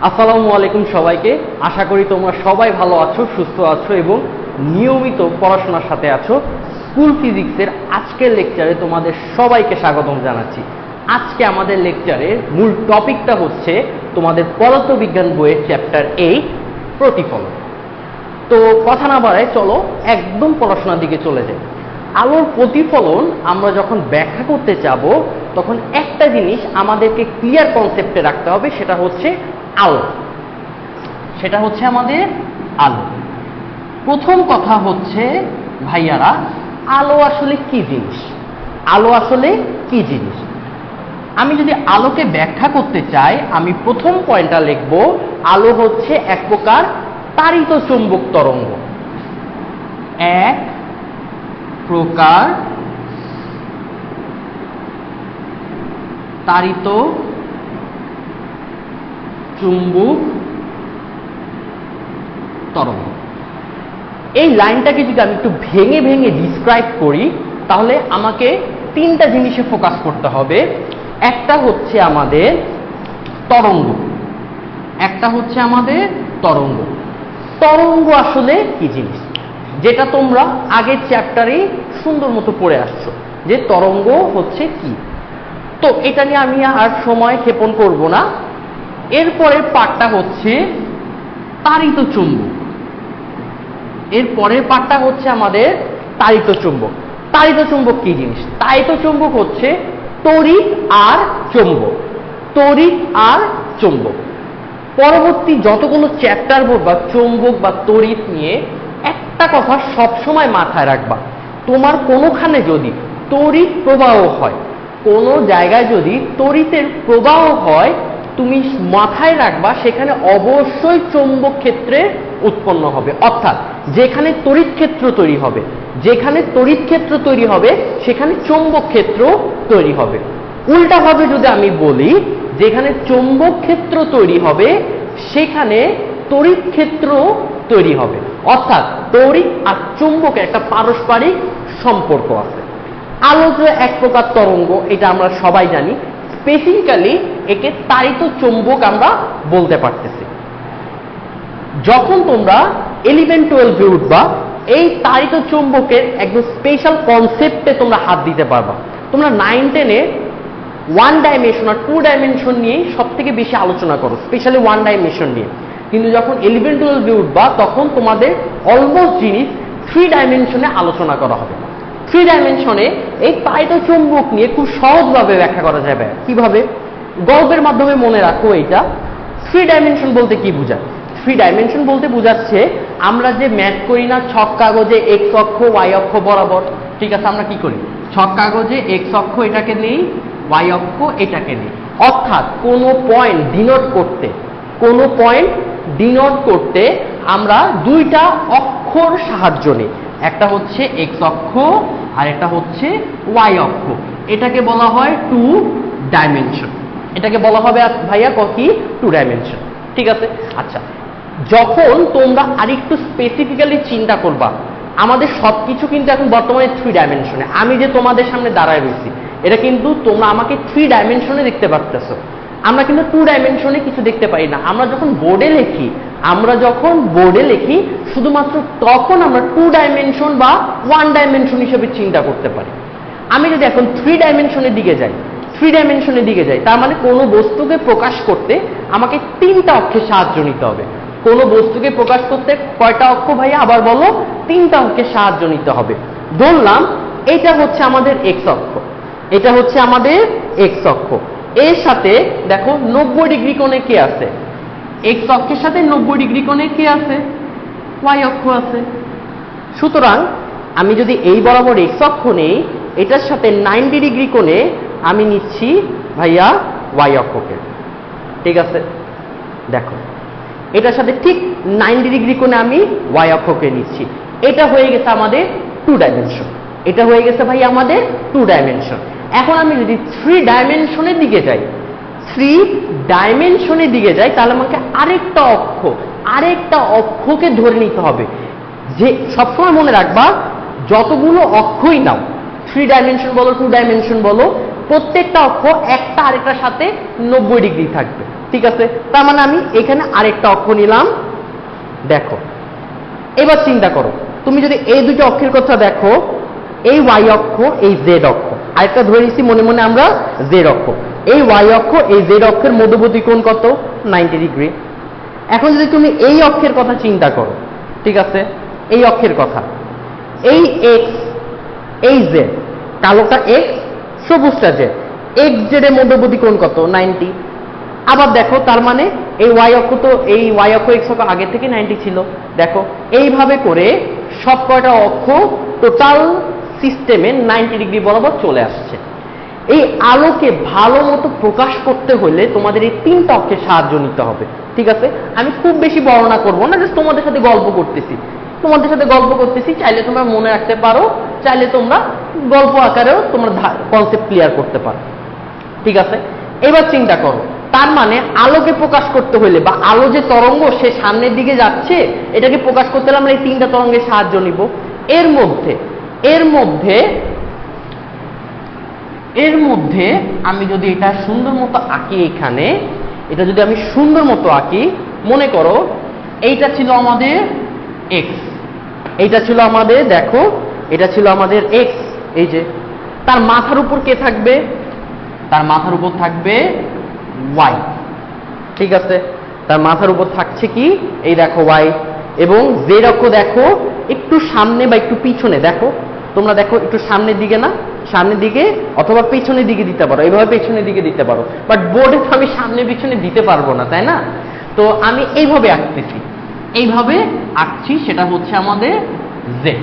আসসালামু আলাইকুম সবাইকে। আশা করি তোমরা সবাই ভালো আছো, সুস্থ আছো এবং নিয়মিত পড়াশোনার সাথে আছো। স্কুল ফিজিক্সের আজকের লেকচারে তোমাদের সবাইকে স্বাগতম জানাচ্ছি। আজকে আমাদের লেকচারের মূল টপিকটা হচ্ছে তোমাদের পদার্থবিজ্ঞান বইয়ের চ্যাপ্টার 8 প্রতিফলন। তো কথা না বাড়ায় চলো একদম পড়াশোনার দিকে চলে যাই। আলোর প্রতিফলন আমরা যখন ব্যাখ্যা করতে যাব তখন একটা জিনিস আমাদেরকে ক্লিয়ার কনসেপ্টে রাখতে হবে, সেটা হচ্ছে আলো। সেটা হচ্ছে আমাদের আলো। প্রথম কথা হচ্ছে ভাইয়ারা, আলো আসলে কি জিনিস? আলো আসলে কি জিনিস? আমি যদি আলোকে ব্যাখ্যা করতে চাই, আমি প্রথম পয়েন্টটা লিখব, আলো হচ্ছে এক প্রকার তাড়িত চুম্বক তরঙ্গ। এক প্রকার তাড়িত চুম্বক তরঙ্গ। এই লাইনটাকে যদি আমি একটু ভেঙে ভেঙে ডিসক্রাইব করি তাহলে আমাকে তিনটা জিনিসে ফোকাস করতে হবে। একটা হচ্ছে আমাদের তরঙ্গ, একটা হচ্ছে আমাদের তরঙ্গ। তরঙ্গ আসলে কি জিনিস, যেটা তোমরা আগের চ্যাপ্টারে সুন্দর মতো পড়ে আসছো যে তরঙ্গ হচ্ছে কি। তো এটা নিয়ে আমি আর সময় ক্ষেপণ করব না। এরপরের পার্টটা হচ্ছে তাড়িত চুম্বক। এর পরের পার্টটা হচ্ছে আমাদের তাড়িত চুম্বক। তাড়িত চুম্বক কি জিনিস? তাড়িত চুম্বক হচ্ছে তড়িৎ আর চুম্বক। তড়িৎ আর চুম্বক। পরবর্তী যতগুলো চ্যাপ্টার পড়বা চুম্বক বা তড়িৎ নিয়ে, একটা কথা সবসময় মাথায় রাখবা, তোমার কোনোখানে যদি তড়িৎ প্রবাহ হয়, কোনো জায়গায় যদি তড়িতের প্রবাহ হয়, তুমি মাথায় রাখবা সেখানে অবশ্যই চৌম্বক ক্ষেত্রে উৎপন্ন হবে। অর্থাৎ যেখানে তড়িৎ ক্ষেত্র তৈরি হবে, যেখানে তড়িৎ ক্ষেত্র তৈরি হবে সেখানে চৌম্বক ক্ষেত্র তৈরি হবে। উল্টাভাবে যদি আমি বলি, যেখানে চৌম্বক ক্ষেত্র তৈরি হবে সেখানে তড়িৎ ক্ষেত্র তৈরি হবে। অর্থাৎ তড়িৎ আর চুম্বকের একটা পারস্পরিক সম্পর্ক আছে। আলো যে এক প্রকার তরঙ্গ এটা আমরা সবাই জানি। স্পেসিফিক্যালি একে তাড়িত চুম্বক আমরা বলতে পারতেছি। যখন তোমরা 11-12 উঠবা, এই তাড়িত চুম্বকের একদম স্পেশাল কনসেপ্টে তোমরা হাত দিতে পারবা। তোমরা 9-10-এ 1 ডাইমেনশন আর 2 ডাইমেনশন নিয়ে সব থেকে বেশি আলোচনা করো, স্পেশালি 1 ডাইমেনশন নিয়ে। কিন্তু যখন 11-12 উঠবা তখন তোমাদের অলমোস্ট জিনিস 3 ডাইমেনশনে আলোচনা করা হবে। 3 ডাইমেনশনে এই তাড়িত চুম্বক নিয়ে খুব সহজভাবে ব্যাখ্যা করা যাবে। কিভাবে? গল্পের মাধ্যমে মনে রাখো এইটা। 3 ডাইমেনশন বলতে কি বোঝায়? 3 ডাইমেনশন বলতে বোঝাচ্ছে আমরা যে ম্যাথ করি না ছক কাগজে এক্স অক্ষ ওয়াই অক্ষ বরাবর, ঠিক আছে? আমরা কি করি? ছক কাগজে এক্স অক্ষ এটাকে নেই, ওয়াই অক্ষ এটাকে নেই। অর্থাৎ কোনো পয়েন্ট ডিনোট করতে, কোনো পয়েন্ট ডিনোট করতে আমরা দুইটা অক্ষর সাহায্য নিই। একটা হচ্ছে এক্স অক্ষ আর একটা হচ্ছে ওয়াই অক্ষ। এটাকে বলা হয় 2 ডাইমেনশন। এটাকে বলা হবে ভাইয়া কি? 2 ডাইমেনশন, ঠিক আছে? আচ্ছা, যখন তোমরা আরেকটু স্পেসিফিক্যালি চিন্তা করবা, আমাদের সবকিছু কিন্তু এখন বর্তমানে 3 ডাইমেনশনে। আমি যে তোমাদের সামনে দাঁড়ায় রয়েছি এটা কিন্তু তোমরা আমাকে 3 ডাইমেনশনে দেখতে পারতেছো। আমরা কিন্তু 2 ডাইমেনশনে কিছু দেখতে পাই না। আমরা যখন বোর্ডে লিখি শুধুমাত্র তখন আমরা 2 ডাইমেনশন বা 1 ডাইমেনশন হিসেবে চিন্তা করতে পারি। আমি যদি এখন 3 ডাইমেনশনের দিকে যাই, তার মানে কোনো বস্তুকে প্রকাশ করতে আমাকে 3টা অক্ষের সাহায্য নিতে হবে। কোনো বস্তুকে প্রকাশ করতে কয়টা অক্ষ ভাইয়া? আবার বলো। 3টা অক্ষের সাহায্য নিতে হবে। ধরলাম এটা হচ্ছে আমাদের এক্স অক্ষ, এটা হচ্ছে আমাদের এক্স অক্ষ। এর সাথে দেখো 90 ডিগ্রি কোণে কে আছে? এক্স অক্ষের সাথে 90 ডিগ্রি কোণে কে আছে? ওয়াই অক্ষ আছে। সুতরাং আমি যদি এই বরাবর এক্স অক্ষ নেই, এটার সাথে 90 ডিগ্রি কোণে আমি নিচ্ছি ভাইয়া ওয়াই অক্ষকে, ঠিক আছে? দেখো এটার সাথে ঠিক 90 ডিগ্রি কোণে আমি ওয়াই অক্ষকে নিচ্ছি। এটা হয়ে গেছে আমাদের 2 ডাইমেনশন। এটা হয়ে গেছে ভাই আমাদের 2 ডাইমেনশন। এখন আমি যদি 3 ডাইমেনশনের দিকে যাই, তাহলে আমাকে আরেকটা অক্ষকে ধরে নিতে হবে। যে সবসময় মনে রাখবা, যতগুলো অক্ষই নাও, 3 ডাইমেনশন বলো 2 ডাইমেনশন বলো, প্রত্যেকটা অক্ষ একটা আরেকটার সাথে 90 ডিগ্রি থাকবে। ঠিক আছে, তার মানে আমি এখানে আরেকটা অক্ষ নিলাম। দেখো এবার চিন্তা করো, তুমি যদি এই দুটো অক্ষের কথা দেখো, এই ওয়াই অক্ষ, এই জেড অক্ষ, আরেকটা ধরে নিচ্ছি মনে মনে আমরা জেড অক্ষ, এই ওয়াই অক্ষ এই জেড অক্ষের মধ্যবর্তী কোণ কত? 90 ডিগ্রি। এখন যদি তুমি এই অক্ষের কথা চিন্তা করো, ঠিক আছে, এই অক্ষের কথা, এই এক্স, এই জেড, কালোটা এক্স, সবুজটা জেড, এক্স জেড এর মধ্যবর্তী কোণ কত? 90। আবার দেখো তার মানে এই ওয়াই অক্ষ, তো এই ওয়াই অক্ষ এক্স অক্ষ আগে থেকে 90 ছিল। দেখো এইভাবে করে সব কয়টা অক্ষ টোটাল সিস্টেমে 90 ডিগ্রি বরাবর চলে আসছে। এই আলোকে ভালো মতো প্রকাশ করতে হলে তোমাদের এই তিনটা অক্ষের সাহায্য নিতে হবে। ঠিক আছে, আমি খুব বেশি বর্ণনা করব না, জাস্ট তোমাদের সাথে গল্প করতেছি, চাইলে তোমরা মনে রাখতে পারো, চাইলে তোমরা গল্প আকারেও তোমরা কনসেপ্ট ক্লিয়ার করতে পারো। ঠিক আছে, এবার চিন্তা করো, তার মানে আলোকে প্রকাশ করতে হলে বা আলো যে তরঙ্গ সে সামনের দিকে যাচ্ছে, এটাকে প্রকাশ করতে হলে আমরা এই তিনটা তরঙ্গের সাহায্য নিব। এর মধ্যে আমি যদি এটা সুন্দর মতো আঁকি, এখানে এটা যদি আমি সুন্দর মতো আঁকি, মনে করো এইটা ছিল আমাদের এক্স, এইটা ছিল আমাদের, দেখো এটা ছিল আমাদের এক্স, এই যে তার মাথার উপর কে থাকবে? তার মাথার উপর থাকবে ওয়াই। ঠিক আছে, তার মাথার উপর থাকছে কি? এই দেখো ওয়াই। এবং জেড অক্ষ দেখো একটু সামনে বা একটু পিছনে, দেখো তোমরা দেখো একটু সামনের দিকে, না সামনের দিকে অথবা পেছনের দিকে দিতে পারো, এইভাবে পেছনের দিকে দিতে পারো, বাট বোর্ডে তো আমি সামনে পিছনে দিতে পারবো না, তাই না? তো আমি এইভাবে আঁকতেছি, এইভাবে আঁকছি, সেটা হচ্ছে আমাদের জেড।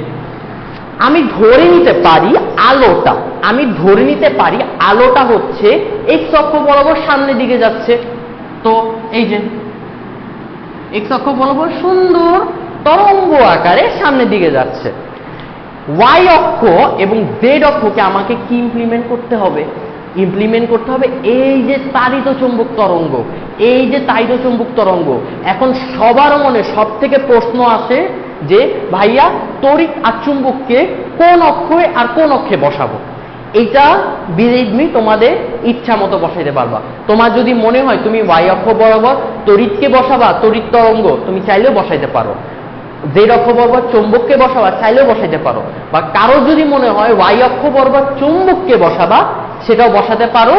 আমি ধরে নিতে পারি আলোটা হচ্ছে এক্স অক্ষ বরাবর সামনের দিকে যাচ্ছে। তো এই যে এক্স অক্ষ বরাবর সুন্দর তরঙ্গ আকারে সামনের দিকে যাচ্ছে। ওয়াই অক্ষ এবং জেড অক্ষকে আমাকে কি ইমপ্লিমেন্ট করতে হবে? এই যে তাড়িত চুম্বক তরঙ্গ। এখন সবার মনে সব থেকে প্রশ্ন আসে যে ভাইয়া তড়িৎ আর চুম্বককে কোন অক্ষে আর কোন অক্ষে বসাবো? এটা বিলিভ মি তোমাদের ইচ্ছা মতো বসাইতে পারবা। তোমার যদি মনে হয় তুমি ওয়াই অক্ষ বরাবর তড়িৎকে বসাবা, তড়িৎ তরঙ্গ, তুমি চাইলেও বসাইতে পারো। জেড অক্ষ বরাবর চুম্বককে বসাবা, চাইলেও বসাইতে পারো। বা কারো যদি মনে হয় ওয়াই অক্ষ বরাবর চুম্বককে বসাবা, সেটাও বসাতে পারো।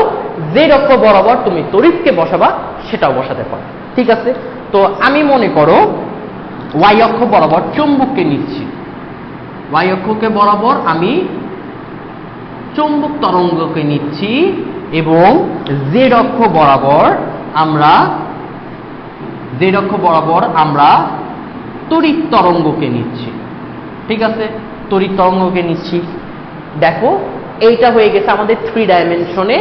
জেড অক্ষ বরাবর তুমি তড়িৎকে বসাবা, সেটাও বসাতে পারো। ঠিক আছে, তো আমি মনে করো ওয়াই অক্ষ বরাবর চুম্বককে নিচ্ছি, ওয়াই অক্ষকে বরাবর আমি চুম্বক তরঙ্গকে নিচ্ছি, এবং জেড অক্ষ বরাবর আমরা তড়িৎ তরঙ্গকে নিচ্ছি। ঠিক আছে, তড়িৎ তরঙ্গকে নিচ্ছি। দেখো এইটা হয়ে গেছে আমাদের 3 ডাইমেনশনে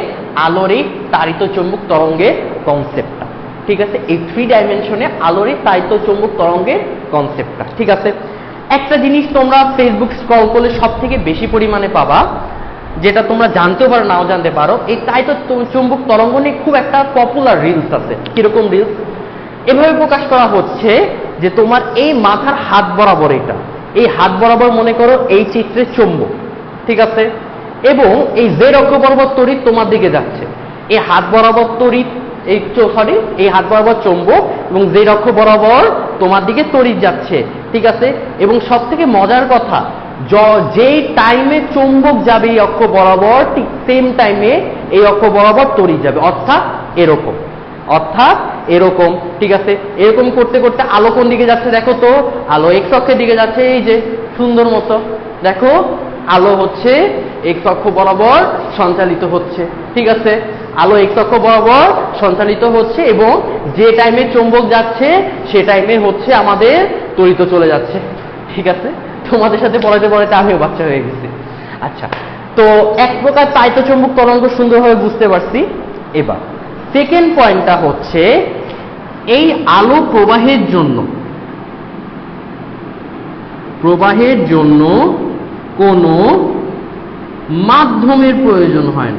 আলোর এই তাড়িত চুম্বক তরঙ্গের কনসেপ্টটা। ঠিক আছে, এই 3 ডাইমেনশনে আলোর এই তাড়িত চুম্বক তরঙ্গের কনসেপ্টটা। ঠিক আছে, একটা জিনিস তোমরা ফেসবুক স্ক্রল করলে সব থেকে বেশি পরিমাণে পাবা, যেটা তোমরা জানতেও পারো নাও জানতে পারো, এই তাড়িত চুম্বক তরঙ্গ নিয়ে খুব একটা পপুলার রিলস আছে। কিরকম রিলস? এভাবে প্রকাশ করা হচ্ছে যে তোমার এই মাথার হাত বরাবর, এই হাত বরাবর মনে করো এই চিত্রের চুম্বক। ঠিক আছে, এবং এই জেড অক্ষ বরাবর তড়িৎ তোমার দিকে যাচ্ছে, এই হাত বরাবর তড়িৎ, এই হাত বরাবর চুম্বক, এবং জেড অক্ষ বরাবর তোমার দিকে তড়িৎ যাচ্ছে। ঠিক আছে, এবং সব থেকে মজার কথা, যেই টাইমে চুম্বক যাবে এই অক্ষ বরাবর, ঠিক সেম টাইমে এই অক্ষ বরাবর তড়িৎ যাবে, অর্থাৎ এরকম। ঠিক আছে, এরকম করতে করতে আলো কোন দিকে যাচ্ছে? দেখো তো, আলো এক্স অক্ষের দিকে যাচ্ছে। এই যে সুন্দর মতো দেখো, আলো হচ্ছে এক্স অক্ষ বরাবর সঞ্চালিত হচ্ছে। ঠিক আছে, আলো এক্স অক্ষ বরাবর সঞ্চালিত হচ্ছে, এবং যে টাইমে চুম্বক যাচ্ছে সে টাইমে হচ্ছে আমাদের তড়িৎ চলে যাচ্ছে। ঠিক আছে, তোমাদের সাথে পড়াতে আমিও বাচ্চা হয়ে গেছি। আচ্ছা, তো এক প্রকার তাড়িত চুম্বক তরঙ্গ সুন্দরভাবে বুঝতে পারছি। এবার সেকেন্ড পয়েন্টটা হচ্ছে, এই আলো প্রবাহের জন্য কোনো মাধ্যমের প্রয়োজন হয়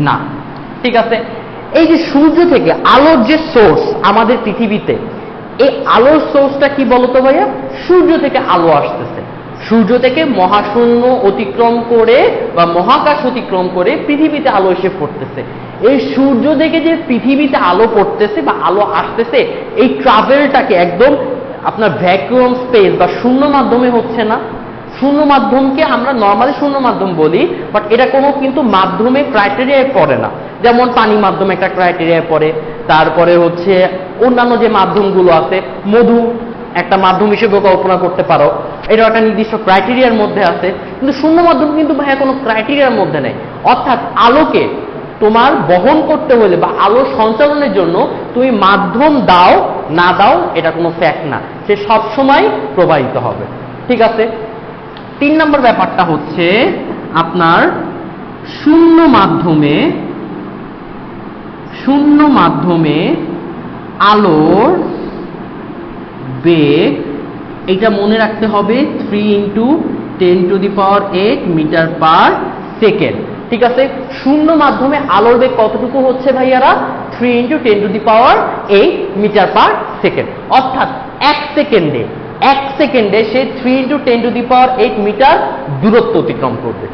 না। ঠিক আছে, এই যে সূর্য থেকে আলোর যে সোর্স আমাদের পৃথিবীতে, এই আলোর সোর্সটা কি বলতো ভাইয়া? সূর্য থেকে আলো আসতেছে। সূর্য থেকে মহাশূন্য অতিক্রম করে বা মহাকাশ অতিক্রম করে পৃথিবীতে আলো এসে পড়তেছে। এই সূর্য থেকে যে পৃথিবীতে আলো পড়তেছে বা আলো আসতেছে, এই ট্রাভেলটাকে একদম আপনার ভ্যাকুয়াম স্পেস বা শূন্য মাধ্যমে হচ্ছে না। শূন্য মাধ্যমকে আমরা নর্মালি শূন্য মাধ্যম বলি, বাট এটা কোনো কিন্তু মাধ্যমে ক্রাইটেরিয়ায় পড়ে না। যেমন পানি মাধ্যম একটা ক্রাইটেরিয়ায় পড়ে, তারপরে হচ্ছে অন্যান্য যে মাধ্যমগুলো আছে, মধু একটা মাধ্যম হিসেবে কল্পনা করতে পারো, এটা একটা নির্দিষ্ট ক্রাইটেরিয়ার মধ্যে আছে। কিন্তু শূন্য মাধ্যম কিন্তু ভাইয়া কোনো ক্রাইটেরিয়ার মধ্যে নেই। অর্থাৎ আলোকে তোমার বহন করতে হলে বা আলো সঞ্চালনের জন্য তুমি মাধ্যম দাও না দাও এটা কোনো ফ্যাক্ট না, সে সবসময় প্রবাহিত হবে। ঠিক আছে। 3 নম্বর ব্যাপারটা হচ্ছে আপনার শূন্য মাধ্যমে আলোর বেগ, এটা মনে রাখতে হবে 3 × 10⁸ মিটার পার সেকেন্ড। ঠিক আছে। শূন্য মাধ্যমে আলোর বেগ কতটুকু হচ্ছে ভাইয়ারা? 3 × 10⁸ মিটার পার সেকেন্ড। অর্থাৎ এক সেকেন্ডে সে 3 × 10⁸ মিটার দূরত্ব অতিক্রম করবে।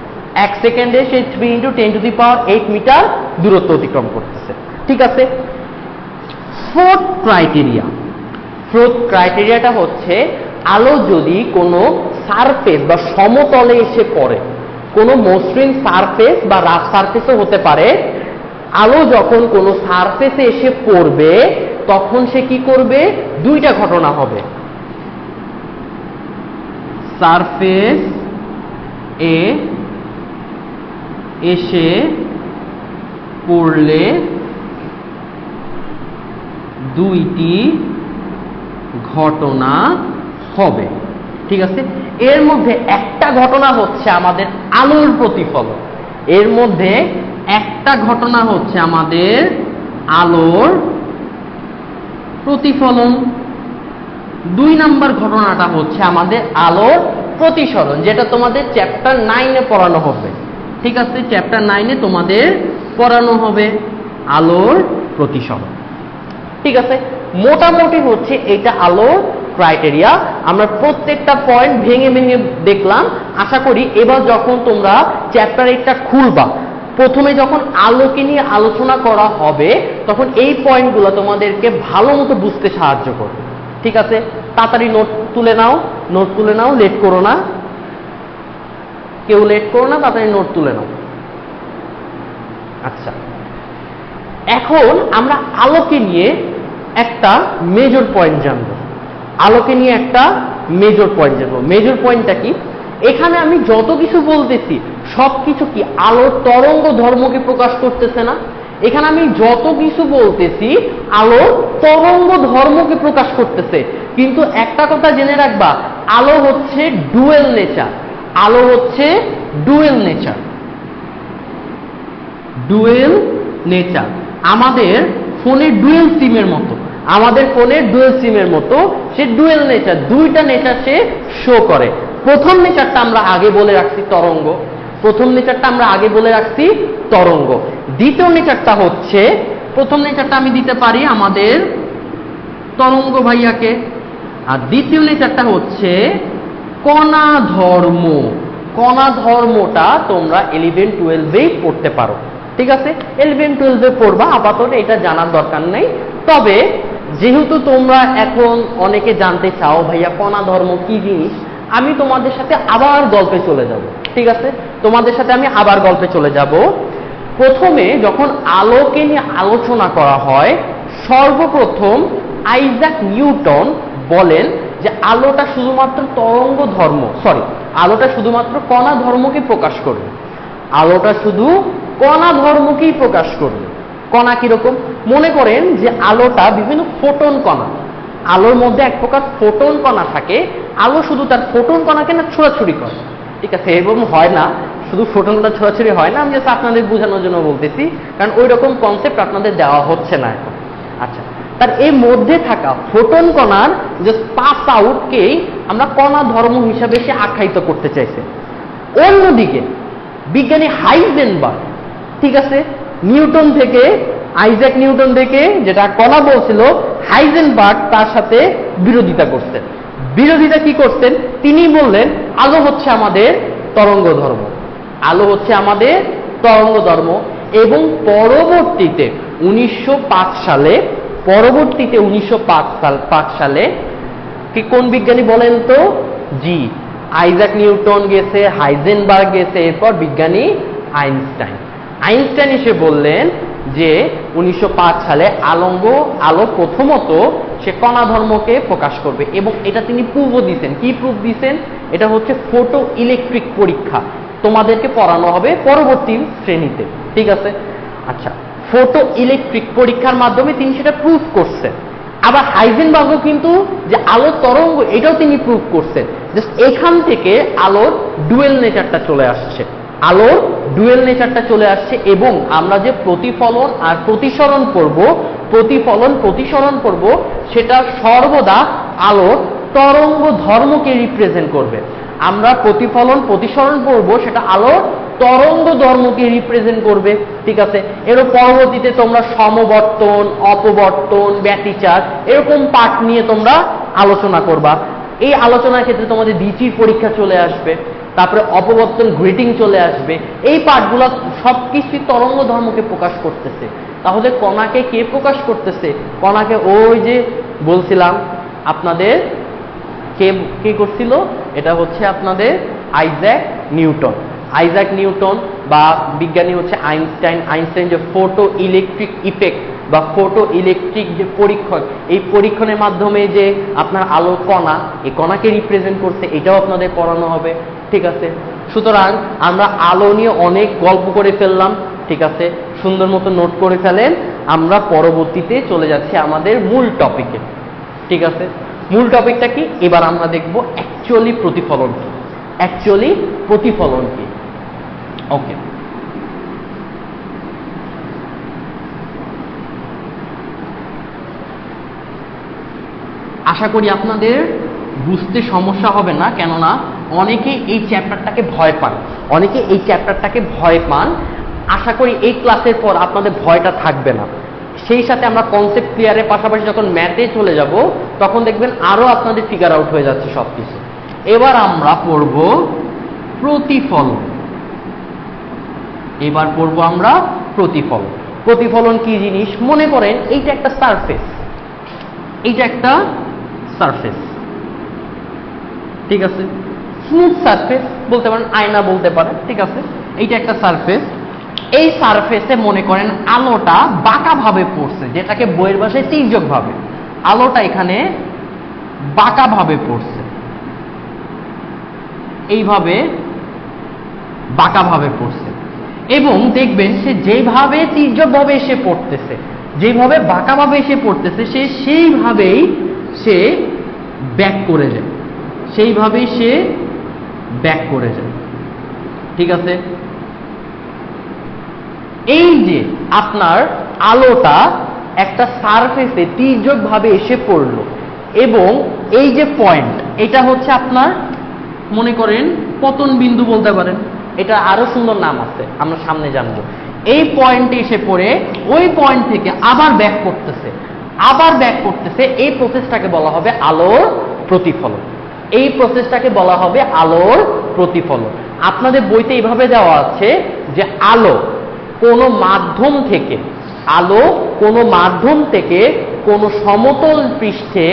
এক সেকেন্ডে সে 3 × 10⁸ মিটার দূরত্ব অতিক্রম করতেছে। ঠিক আছে। ফোর্থ ক্রাইটেরিয়াটা হচ্ছে আলো যদি কোনো সারফেস বা সমতলে এসে পড়ে, কোনো মসৃণ সারফেস বা রাফ সারফেসও হতে পারে, আলো যখন কোনো সারফেসে এসে পড়বে তখন সে কি করবে? দুইটা ঘটনা হবে। সারফেস এ এসে পড়লে দুইটি ঘটনা হবে। ঠিক আছে। এর মধ্যে একটা ঘটনা হচ্ছে আমাদের আলোর প্রতিফলন, এর মধ্যে একটা ঘটনা হচ্ছে আমাদের আলোর প্রতিফলন। 2 নম্বর ঘটনাটা হচ্ছে আমাদের আলোর প্রতিসরণ, যেটা তোমাদের চ্যাপ্টার 9-এ পড়ানো হবে। ঠিক আছে। চ্যাপ্টার 9-এ তোমাদের পড়ানো হবে আলোর প্রতিসরণ। ঠিক আছে। মোটামুটি হচ্ছে এটা আলোর ক্রাইটেরিয়া। আমরা প্রত্যেকটা পয়েন্ট ভেঙে দেখলাম। আশা করি এবার যখন তোমরা চ্যাপ্টার 8টা খুলবা, প্রথমে যখন আলোকে নিয়ে আলোচনা করা হবে তখন এই পয়েন্টগুলো তোমাদেরকে ভালো মতো বুঝতে সাহায্য করবে। ঠিক আছে। তাড়াতাড়ি নোট তুলে নাও, লেট করো না, কেউ লেট করো না, তাড়াতাড়ি নোট তুলে নাও। আচ্ছা, এখন আমরা আলোকে নিয়ে একটা মেজর পয়েন্ট জানবো। মেজর পয়েন্টটা কি? এখানে আমি যত কিছু বলতেছি সবকিছু কি আলোর তরঙ্গ ধর্মকে প্রকাশ করতেছে না? এখানে আমি যত কিছু বলতেছি আলোর তরঙ্গ ধর্মকে প্রকাশ করতেছে। কিন্তু একটা কথা জেনে রাখবা, আলো হচ্ছে ডুয়েল নেচার। আমাদের ফোনের ডুয়েল সিমের মতো সে ডুয়েল নেচার, দুইটা নেচার সে শো করে। প্রথম নেচারটা আমরা আগে বলে রাখছি তরঙ্গ। দ্বিতীয় নেচারটা হচ্ছে, প্রথম নেচারটা আমি দিতে পারি আমাদের তরঙ্গ ভাইয়াকে, আর দ্বিতীয় নেচারটা হচ্ছে কণা ধর্মটা তোমরা 11-12-এই পড়তে পারো। ঠিক আছে। 11-12-এ পড়বা, আপাতত এটা জানার দরকার নেই। তবে যেহেতু তোমরা এখন অনেকে জানতে চাও ভাইয়া কণা ধর্ম কি জিনিস, আমি তোমাদের সাথে আবার গল্পে চলে যাব। ঠিক আছে। প্রথমে যখন আলোকে নিয়ে আলোচনা করা হয়, সর্বপ্রথম আইজাক নিউটন বলেন যে আলোটা শুধুমাত্র কণা ধর্মকে প্রকাশ করবে। কণা কিরকম? মনে করেন যে আলোটা বিভিন্ন ফোটন কণা, আলোর মধ্যে এক প্রকার ফোটন কণা থাকে। আলো শুধু তার ফোটন কণাকে না ছোড়াছুড়ি করে। ঠিক আছে। এরকম হয় না, শুধু ফোটনটা ছোড়াছুড়ি হয় না, আমি জাস্ট আপনাদের বোঝানোর জন্য বলতেছি, কারণ ওই রকম কনসেপ্ট আপনাদের দেওয়া হচ্ছে না এখন। আচ্ছা, তার এই মধ্যে থাকা ফোটন কণার জাস্ট পাস আউটকেই আমরা কণা ধর্ম হিসাবে সে আখ্যায়িত করতে চাইছে। অন্যদিকে বিজ্ঞানী হাইজেনবার্গ, ঠিক আছে, আইজাক নিউটন থেকে যেটা কণা বলছিল, হাইজেনবার্গ তার সাথে বিরোধিতা করছেন। বিরোধিতা কি করতেন? তিনি বললেন আলো হচ্ছে আমাদের তরঙ্গ ধর্ম, আলো হচ্ছে আমাদের তরঙ্গ ধর্ম। এবং পরবর্তীতে 1905 সালে কি কোন বিজ্ঞানী বলেন তো? জি, আইজাক নিউটন গেছে, হাইজেনবার্গ গেছে, এরপর বিজ্ঞানী আইনস্টাইন এসে বললেন যে 1905 সালে আলো প্রথমত সে কণা ধর্মকে প্রকাশ করবে। এবং এটা তিনি প্রুফও দিয়েছেন। কি প্রুফ দিয়েছেন? এটা হচ্ছে ফটো ইলেকট্রিক পরীক্ষা, তোমাদেরকে পড়ানো হবে পরবর্তী শ্রেণীতে, ঠিক আছে? আচ্ছা, ফটো ইলেকট্রিক পরীক্ষার মাধ্যমে তিনি সেটা প্রুফ করছেন। আবার হাইজেনবার্গও কিন্তু যে আলোর তরঙ্গ, এটাও তিনি প্রুফ করছেন। জাস্ট এখান থেকে আলোর ডুয়েল নেচারটা চলে আসছে, এবং আমরা যে প্রতিফলন আর প্রতিসরণ করব সেটা সর্বদা আলোর তরঙ্গ ধর্মকে রিপ্রেজেন্ট করবে। আমরা প্রতিসরণ করব, সেটা আলোর তরঙ্গ ধর্মকে রিপ্রেজেন্ট করবে, ঠিক আছে? এর পরবর্তীতে তোমরা সমবর্তন, অপবর্তন, ব্যতিচার এরকম পাঠ নিয়ে তোমরা আলোচনা করবা। এই আলোচনার ক্ষেত্রে তোমাদের দ্বিতীয় পরীক্ষা চলে আসবে, তারপরে অপবর্তন গ্রিটিং চলে আসবে। এই পাঠগুলো সবকিছু তরঙ্গ ধর্মকে প্রকাশ করতেছে। তাহলে কণাকে কে প্রকাশ করতেছে? কণাকে ওই যে বলছিলাম আপনাদের কে করছিল? এটা হচ্ছে আপনাদের আইজাক নিউটন বা বিজ্ঞানী হচ্ছে আইনস্টাইন যে ফটো ইলেকট্রিক ইফেক্ট বা ফটো ইলেকট্রিক যে পরীক্ষণ, এই পরীক্ষণের মাধ্যমে যে আপনার আলোর কণা, এই কণাকে রিপ্রেজেন্ট করছে, এটাও আপনাদের পড়ানো হবে, ঠিক আছে? সুতরাং আমরা আলো নিয়ে অনেক গল্প করে ফেললাম, ঠিক আছে? সুন্দর মতো নোট করে ফেলেন। আমরা পরবর্তীতে চলে যাচ্ছি আমাদের মূল টপিকে, ঠিক আছে? মূল টপিকটা কি? এবার আমরা দেখব অ্যাকচুয়ালি প্রতিফলন কি। ওকে, আশা করি আপনাদের বুঝতে সমস্যা হবে না, কেননা অনেকে এই চ্যাপ্টারটাকে ভয় পান। আশা করি এই ক্লাসের পর আপনাদের ভয়টা থাকবে না। সেই সাথে আমরা কনসেপ্ট ক্লিয়ারের পাশাপাশি যখন ম্যাথে চলে যাব, তখন দেখবেন আরো আপনাদের ফিগার আউট হয়ে যাচ্ছে সবকিছু। এবার আমরা পড়ব প্রতিফলন। প্রতিফলন কি জিনিস? মনে করেন এইটা একটা সারফেস, ঠিক আছে? স্মুথ সারফেস বলতে পারেন, আয়না বলতে পারেন, ঠিক আছে? এইটা একটা সারফেস। এই সারফেসে মনে করেন আলোটা বাঁকা ভাবে পড়ছে, যেটাকে বইয়ের ভাষায় তির্যক ভাবে। আলোটা এখানে বাঁকা ভাবে পড়ছে, এইভাবে বাঁকা ভাবে পড়ছে। এবং দেখবেন সে যেভাবে তির্যক ভাবে এসে পড়তেছে, যেভাবে বাঁকা ভাবে এসে পড়তেছে, সে সেইভাবেই সে ব্যাক করে যায়, ঠিক আছে? এই যে আপনার আলোটা একটা সারফেসে তির্যক ভাবে এসে পড়লো, এবং এই যে পয়েন্ট, এটা হচ্ছে আপনার মনে করেন পতন বিন্দু বলতে পারেন, এটা আরো সুন্দর নাম আছে, আমরা সামনে জানবো। এই পয়েন্টে এসে পড়ে ওই পয়েন্ট থেকে আবার ব্যাক করতেছে, এই প্রসেসটাকে বলা হবে আলোর প্রতিফলন। আপনাদের বইতে এইভাবে দেওয়া আছে যে আলো কোনো মাধ্যম থেকে কোনো সমতল পৃষ্ঠে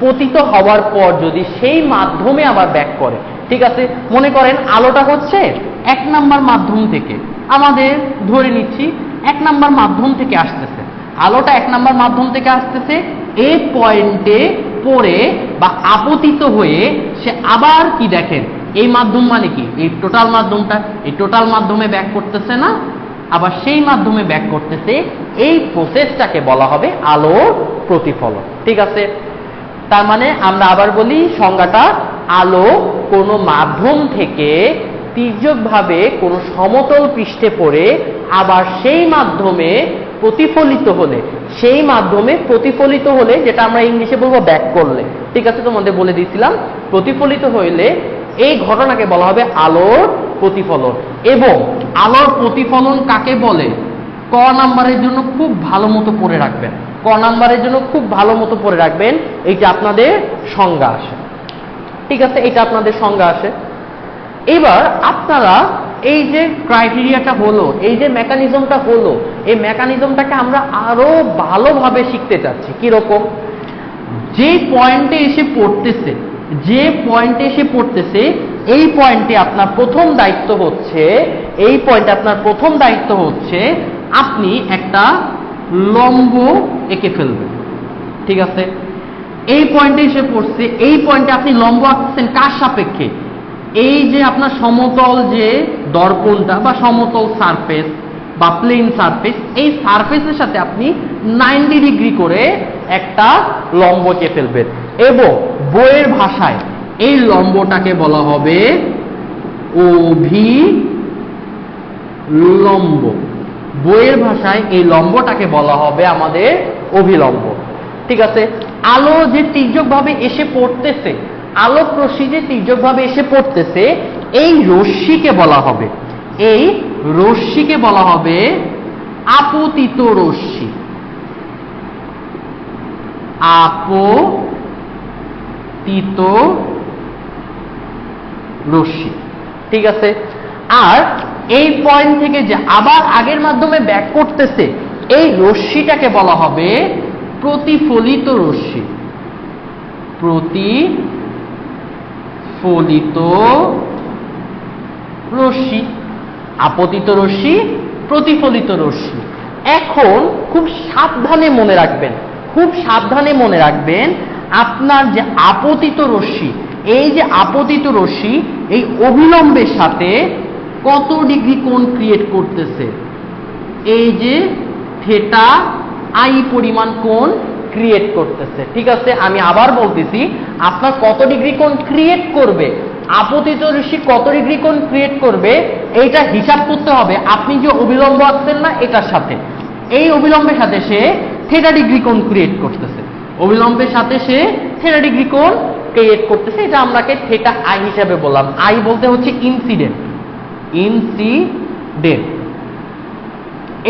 পতিত হওয়ার পর যদি সেই মাধ্যমে আবার ব্যাক করে, ঠিক আছে? মনে করেন আলোটা হচ্ছে 1 নাম্বার মাধ্যম থেকে, আমাদের ধরে নিচ্ছি 1 নাম্বার মাধ্যম থেকে আসতেছে, আলোটা 1 নাম্বার মাধ্যম থেকে আসতেছে, এই পয়েন্টে পড়ে বা আপতিত হয়ে সে আবার কি দেখেন, এই মাধ্যম মানে কি? এই টোটাল মাধ্যমে ব্যাক করতেছে না, আবার সেই মাধ্যমে ব্যাক করতেছে। এই প্রসেসটাকে বলা হবে আলোর প্রতিফলন, ঠিক আছে? তার মানে আমরা আবার বলি সংজ্ঞাটা, আলো কোনো মাধ্যম থেকে তির্যকভাবে কোনো সমতল পৃষ্ঠে পড়ে আবার সেই মাধ্যমে প্রতিফলিত হলে, যেটা আমরা ইংলিশে বলবো ব্যাক করলে, ঠিক আছে? তোমাদের বলে দিয়েছিলাম, প্রতিফলিত হইলে এই ঘটনাকে বলা হবে আলোর প্রতিফলন। এবং আলোর প্রতিফলন কাকে বলে? ক নাম্বারের জন্য খুব ভালো মতো পড়ে রাখবেন, এইটা আপনাদের সংজ্ঞা আসে, ঠিক আছে, এটা আপনাদের সংজ্ঞা আসে। এবার আপনারা এই যে ক্রাইটেরিয়াটা হলো, এই যে মেকানিজমটা হলো, এই মেকানিজমটাকে আমরা আরো ভালোভাবে শিখতে চাচ্ছি। কিরকম? যে পয়েন্টে এসে পড়তেছে, এই পয়েন্টে আপনার প্রথম দায়িত্ব হচ্ছে আপনি একটা লম্ব এঁকে ফেলবেন। ঠিক আছে, এই পয়েন্টে এসে পড়ছে, এই পয়েন্টে আপনি লম্ব আঁকছেন কার সাপেক্ষে? এই যে আপনার সমতল যে দর্পণটা বা সমতল সারফেস বা প্লেন সারফেস, এই সারফেসের সাথে আপনি 90 ডিগ্রি করে একটা লম্ব এঁকে ফেলবেন। এবং বইয়ের ভাষায় এই লম্বটাকে বলা হবে অভিলম্ব। বইয়ের ভাষায় এই লম্বটাকে বলা হবে আমাদের অভিলম্ব। ঠিক আছে, আলো যে তির্যকভাবে এসে পড়তেছে, আলোক রশ্মি যে তির্যকভাবে এসে পড়তেছে, এই রশ্মিকে বলা হবে আপতিত রশ্মি। ঠিক আছে, আর এই পয়েন্ট থেকে যে আবার আগের মাধ্যমে ব্যাক করতেছে, এই রশ্মিটাকে বলা হবে প্রতিফলিত রশ্মি। আপতিত রশ্মি, প্রতিফলিত রশ্মি। এখন খুব সাবধানে মনে রাখবেন আপনার যে আপতিত রশ্মি, এই যে আপতিত রশ্মি এই অভিলম্বের সাথে কত ডিগ্রি কোণ ক্রিয়েট করতেছে? এই যে থিটা আই পরিমাণ কোণ ক্রিয়েট করতেছে। ঠিক আছে, আমি আবার বলতেছি, আপনার কত ডিগ্রি কোণ ক্রিয়েট করবে, আপতিত রশ্মি কত ডিগ্রি কোণ ক্রিয়েট করবে, এইটা হিসাব করতে হবে। আপনি যে অভিলম্ব আঁকছেন না, এটার সাথে, এই অভিলম্বের সাথে সে থিটা ডিগ্রি কোণ ক্রিয়েট করতেছে, এটা আমরাকে থিটা আই হিসাবে বললাম। আই বলতে হচ্ছে ইনসিডেন্ট।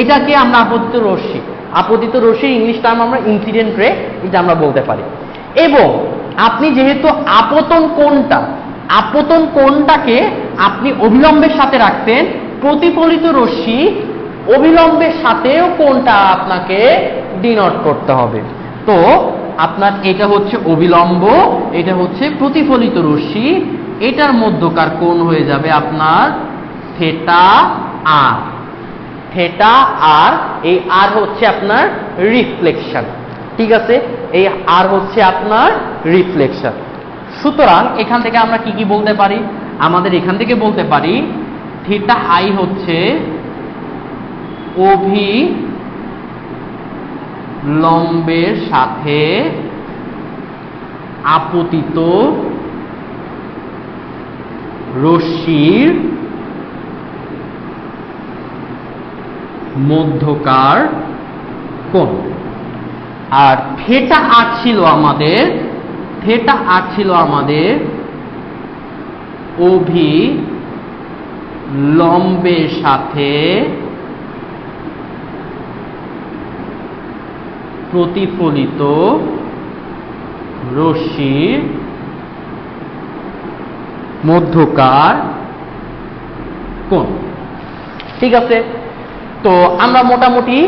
এটাকে আমরা আপতিত রশ্মির ইংলিশ টার্ম আমরা ইনসিডেন্ট রে, এটা আমরা বলতে পারি। এবং আপনি যেহেতু আপতন কোণটাকে আপনি অভিলম্বের সাথে রাখতেন, প্রতিফলিত রশ্মি অভিলম্বের সাথেও কোণটা আপনাকে ডিনোট করতে হবে। তো আপনার এটা হচ্ছে অভিলম্ব, এটা হচ্ছে প্রতিফলিত রশ্মি, এটার মধ্যকার কোণ হয়ে যাবে আপনার থিটা আর। এই আর হচ্ছে আপনার রিফ্লেকশন। ঠিক আছে, এই আর হচ্ছে আপনার রিফ্লেকশন। সুতরাং এখান থেকে আমরা কি বলতে পারি? আমাদের এখান থেকে বলতে পারি থিটা আই হচ্ছে অভিলম্বের সাথে আপতিত রশ্মির মধ্যকার কোণ। আর থিটা আর ছিল আমাদের অভিলম্বের সাথে প্রতিফলিত রশ্মির মধ্যকার কোণ। ঠিক আছে, তো আমরা মোটামুটি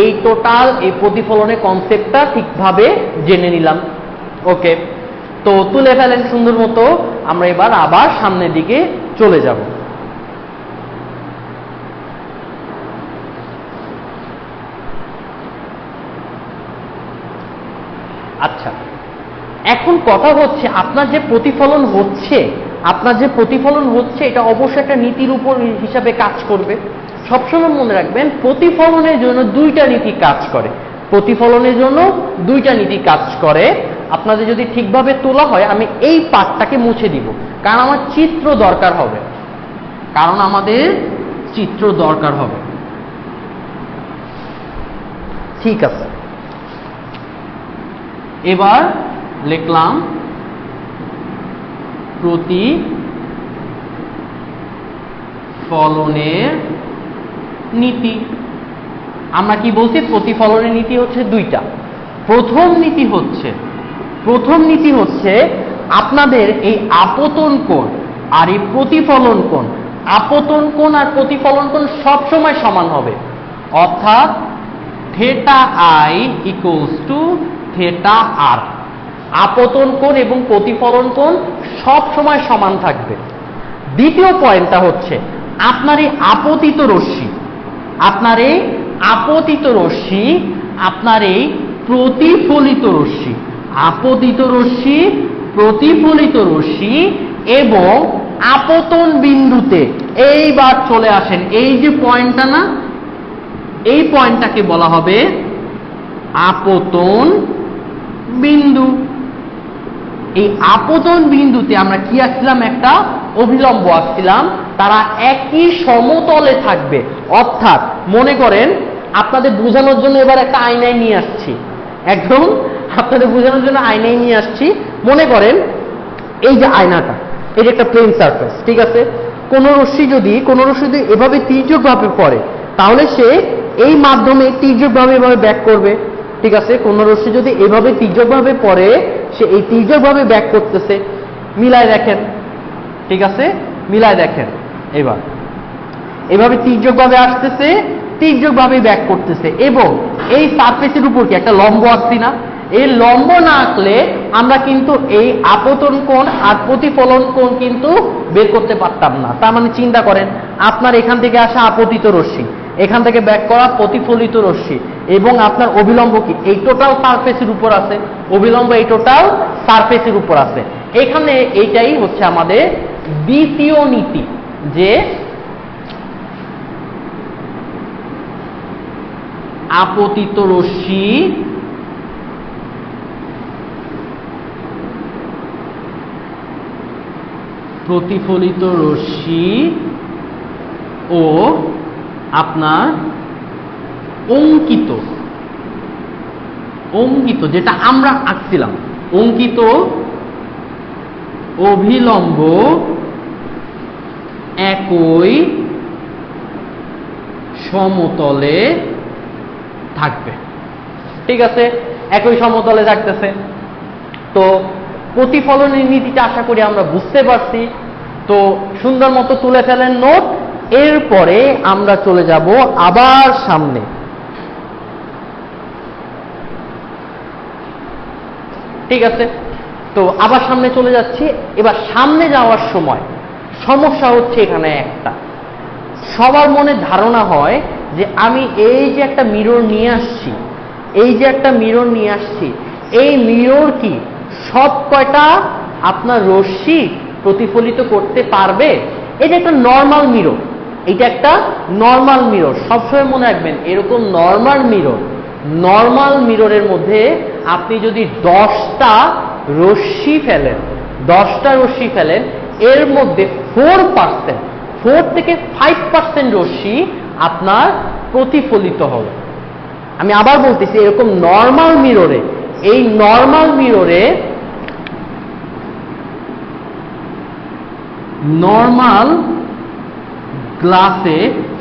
এই টোটাল এই প্রতিফলনের কনসেপ্টটা ঠিকভাবে জেনে নিলাম। ওকে, তো তুলে ফেলেন সুন্দর মতো। আমরা এবার আবার সামনের দিকে চলে যাব। আচ্ছা, এখন কথা হচ্ছে আপনার যে প্রতিফলন হচ্ছে এটা অবশ্যই একটা নীতির উপর হিসাবে কাজ করবে। সবসময় মনে রাখবেন প্রতিফলনের জন্য দুইটা নীতি কাজ করে। আপনাদের যদি ঠিকভাবে তোলা হয়, আমি এই পার্টটাকে মুছে দিব, কারণ আমার চিত্র দরকার হবে। ঠিক আছে, এবার লিখলাম প্রতিফলনের নীতি। আমরা কি বলছি? প্রতিফলনের নীতি হচ্ছে দুইটা। প্রথম নীতি হচ্ছে আপনাদের এই আপতন কোণ আর এই প্রতিফলন কোণ, আপতন কোণ আর প্রতিফলন কোণ সবসময় সমান হবে, অর্থাৎ theta I equals to theta R. আপতন কোণ এবং প্রতিফলন কোণ সব সময় সমান থাকবে। দ্বিতীয় পয়েন্টটা হচ্ছে আপনার এই আপতিত রশ্মি, আপনার এই আপতিত রশ্মি, আপনার এই প্রতিফলিত রশ্মি, আপতিত রশ্মি, প্রতিফলিত রশ্মি এবং আপতন বিন্দুতে এইবার চলে আসেন, এই যে পয়েন্টটা না, এই পয়েন্টটাকে বলা হবে আপতন বিন্দু। এই আপতন বিন্দুতে আমরা কি আসছিলাম, একটা অভিলম্ব আসছিলাম, তারা একই সমতলে থাকবে। অর্থাৎ মনে করেন, আপনাদের বোঝানোর জন্য এবার একটা আয়নায় নিয়ে আসছি, একদম আপনাদের বোঝানোর জন্য আয়নায় নিয়ে আসছি। মনে করেন এই যে আয়নাটা, এই যে একটা প্লেন সারফেস, ঠিক আছে? কোন রশ্মি যদি এভাবে তির্যকভাবে পড়ে, তাহলে সে এই মাধ্যমে তির্যকভাবে এভাবে ব্যাক করবে, ঠিক আছে? কোন রশ্মি যদি এভাবে তির্যকভাবে পড়ে, সে এই তির্যকভাবে ব্যাক করতেছে। মিলায় দেখেন, ঠিক আছে? মিলায় দেখেন, এবার এভাবে তির্যকভাবে আসতেছে, তির্যকভাবে ব্যাক করতেছে, এবং এই সারফেসের উপর কি একটা লম্ব আসছি না? এই লম্ব না আঁকলে আমরা কিন্তু এই আপতন কোণ আর প্রতিফলন কোণ কিন্তু বের করতে পারতাম না। তার মানে চিন্তা করেন, আপনার এখান থেকে আসা আপতিত রশ্মি, এখান থেকে ব্যাক করা প্রতিফলিত রশ্মি, এবং আপনার অভিলম্ব কি এই টোটাল সারফেসের উপর আছে, অভিলম্ব এই টোটাল সারফেসের উপর আছে। এখানে এইটাই হচ্ছে আমাদের দ্বিতীয় নীতি, যে আপতিত রশ্মি, প্রতিফলিত রশ্মি ও আপনার অঙ্কিত যেটা আমরা আঁকছিলাম, অঙ্কিত অভিলম্ব একই সমতলে থাকবে, ঠিক আছে? একই সমতলে থাকতেছে। তো প্রতিফলনের নীতিটা আশা করি আমরা বুঝতে পারছি। তো সুন্দর মতো তুলে ফেলেন নোট। এরপরে আমরা চলে যাব আবার সামনে। ঠিক আছে, তো আবার সামনে চলে যাচ্ছি। এবার সামনে যাওয়ার সময় সমস্যা হচ্ছে এখানে একটা, সবার মনে ধারণা হয় যে আমি এই যে একটা মিরর নিয়ে আসছি, এই মিরর কি সব কয়টা আপনার রশ্মি প্রতিফলিত করতে পারবে? এটা একটা নর্মাল মিরর, সবসময় মনে রাখবেন, এরকম নর্মাল মিররের মধ্যে আপনি যদি 10টা রশ্মি ফেলেন, এর মধ্যে 4 থেকে 5% রশ্মি আপনার প্রতিফলিত হবে। আমি আবার বলতেছি, এরকম নর্মাল মিররে নর্মাল গ্লাসে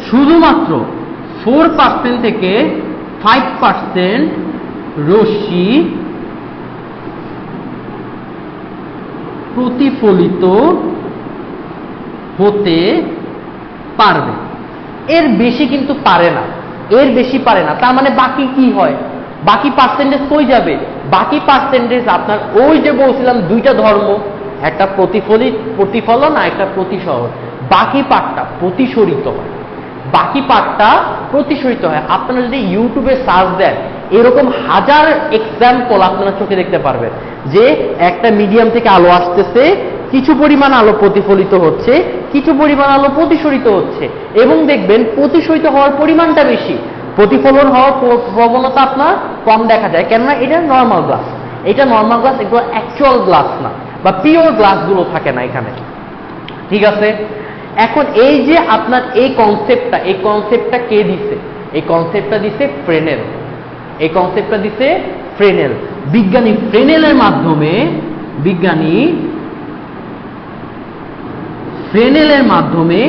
শুধুমাত্র 4% থেকে 5% রশ্মি প্রতিফলিত হতে পারবে, এর বেশি কিন্তু পারে না, তার মানে বাকি কি হয়? বাকি পার্সেন্টেজ কই যাবে? বাকি পার্সেন্টেজ আপনার ওই যে বলছিলাম দুইটা ধর্ম, একটা প্রতিফলন আর একটা প্রতিসরণ, বাকি পার্টটা প্রতিসরিত হয়। আপনারা যদি ইউটিউবে সার্চ দেন, এরকম হাজার এক্সাম্পল আপনারা চোখে দেখতে পারবেন, যে একটা মিডিয়াম থেকে আলো আসতেছে, কিছু পরিমাণ আলো প্রতিফলিত হচ্ছে, কিছু পরিমাণ আলো প্রতিসরিত হচ্ছে, এবং দেখবেন প্রতিসরিত হওয়ার পরিমাণটা বেশি, প্রতিফলন হওয়ার প্রবণতা আপনার কম দেখা যায়। কেননা এটা নর্মাল গ্লাস, এগুলো অ্যাকচুয়াল গ্লাস না, বা পিওর গ্লাসগুলো থাকে না এখানে, ঠিক আছে? এখন এই যে আপনার এই কনসেপ্টটা কে দিছে? এই কনসেপ্টটা দিছে ফ্রেনেল। বিজ্ঞানী ফ্রেনেলের মাধ্যমে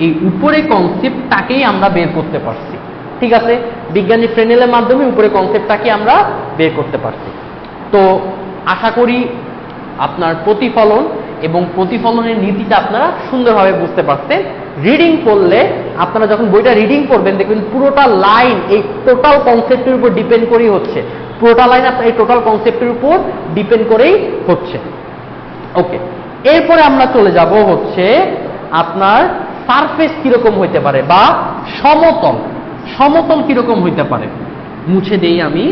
এই উপরে কনসেপ্টটাকেই আমরা বের করতে পারছি, ঠিক আছে? বিজ্ঞানী ফ্রেনেলের মাধ্যমে উপরে কনসেপ্টটাকে আমরা বের করতে পারছি। তো আশা করি আপনার প্রতিফলন এবং প্রতিফলনের নীতিটা আপনারা সুন্দরভাবে বুঝতে পারছেন। রিডিং করলে আপনারা যখন বইটা রিডিং করবেন দেখবেন পুরোটা লাইন এই টোটাল কনসেপ্টের উপর ডিপেন্ড করেই হচ্ছে, পুরোটা লাইন আপনার এই টোটাল কনসেপ্টের উপর ডিপেন্ড করেই হচ্ছে। ওকে, এরপরে আমরা চলে যাব হচ্ছে আপনার সারফেস কিরকম হইতে পারে বা সমতল, সমতল কিরকম হইতে পারে। মুছে দেই আমি।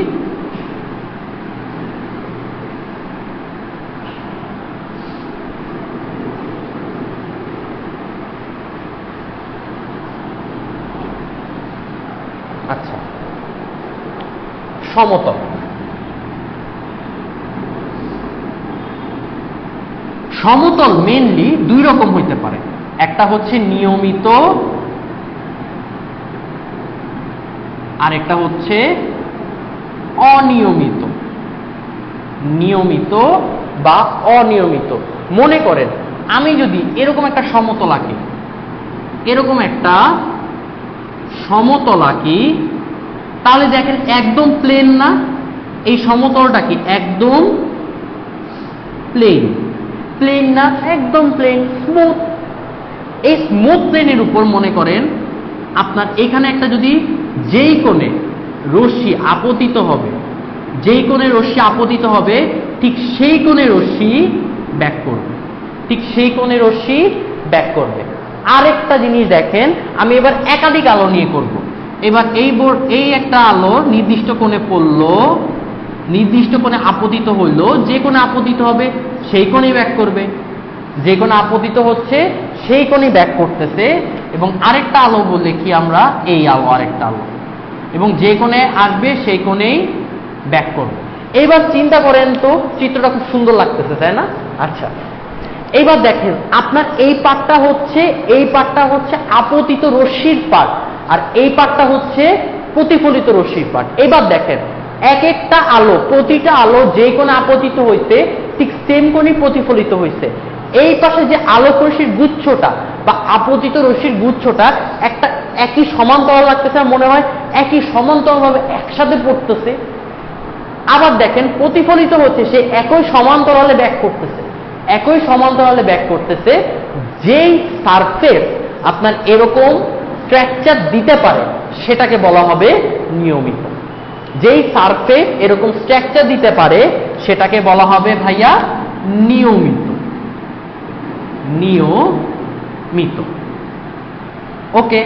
আচ্ছা, সমতল, সমতল মেইনলি দুই রকম হইতে পারে। একটা হচ্ছে নিয়মিত, আর একটা হচ্ছে অনিয়মিত। নিয়মিত বা অনিয়মিত। মনে করেন আমি যদি এরকম একটা সমতল আঁকি, এরকম একটা সমতল আঁকি, তাহলে দেখেন একদম প্লেন না, এই সমতলটা কি একদম প্লেন? প্লেন না, একদম প্লেন, স্মুথ। এই স্মুথ প্লেনের উপর মনে করেন আপনার এখানে একটা যদি যেই কোণে রশ্মি আপতিত হবে, যেই কোণে রশ্মি আপতিত হবে ঠিক সেই কোণে রশ্মি ব্যাক করবে, ঠিক সেই কোণে রশ্মি ব্যাক করবে। আরেকটা জিনিস দেখেন, আমি এবার একাধিক আলো নিয়ে করব। এবার এই একটা আলো নির্দিষ্ট কোণে পড়লো, নির্দিষ্ট কোণে আপতিত হইলো, যে কোণে আপতিত হবে সেই কোণেই ব্যাক করবে, যে কোণে আপতিত হচ্ছে সেই কোণেই ব্যাক করতেছে। এবং আরেকটা আলো বলে কি আমরা এই আলো, আরেকটা আলো, এবং যে কোণে আসবে সেই কোণেই ব্যাক করবে। এইবার চিন্তা করেন তো, চিত্রটা খুব সুন্দর লাগতেছে তাই না? আচ্ছা, এইবার দেখেন আপনার এই পার্টটা হচ্ছে, এই পার্টটা হচ্ছে আপতিত রশ্মির পার্ট, আর এই পার্টটা হচ্ছে প্রতিফলিত রশ্মির পার্ট। এবার দেখেন এক একটা আলো, প্রতিটা আলো যে কোণে আপতিত হইছে ঠিক সেম কোণে প্রতিফলিত হইছে। এই পাশে যে আলোক রশ্মির গুচ্ছটা বা আপতিত রশ্মির গুচ্ছটা একটা একই সমান্তরাল লাগতেছে, মনে হয় একই সমান্তরালভাবে একসাথে পড়তেছে। আবার দেখেন প্রতিফলিত হচ্ছে সে একই সমান্তরালে ব্যাক করতেছে, একই সমান্তরালে ব্যাক করতেছে। যেই সারফেস আপনার এরকম স্ট্রাকচার দিতে পারে সেটাকে বলা হবে নিয়মিত। যেই সারফেস এরকম স্ট্রাকচার দিতে পারে সেটাকে বলা হবে ভাইয়া নিয়মিত, নিয়মিত। ওকে,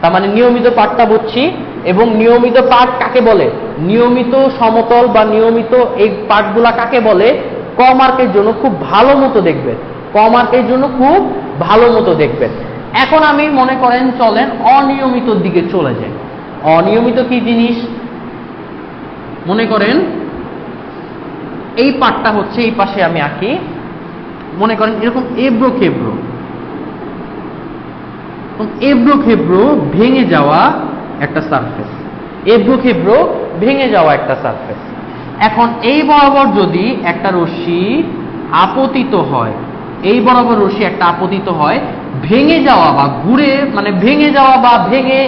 তার মানে নিয়মিত পার্টটা বুঝছি। এবং নিয়মিত পার্ট কাকে বলে? নিয়মিত সমতল বা নিয়মিত এই পার্টগুলা কাকে বলে? ক মার্কের জন্য খুব ভালো মতো দেখবেন, ক মার্কের জন্য খুব ভালো মতো দেখবেন। এখন আমি মনে করেন চলেন অনিয়মিতর দিকে চলে যাই। অনিয়মিত কি জিনিস? মনে করেন এই পার্টটা হচ্ছে, এই পাশে আমি আঁকি, মনে করেন এরকম এবড়ো খেবড়ো, এবড়ো খেবড়ো ভেঙে যাওয়া একটা সারফেস, এবড়ো খেবড়ো ভেঙে যাওয়া একটা সারফেস। এখন এই বরাবর যদি একটা রশ্মি আপতিত হয়, এই বরাবর রশ্মি একটা আপতিত হয়, ভেঙে যাওয়া বা ঘুরে মানে ভেঙে যাওয়া বা ভেঙে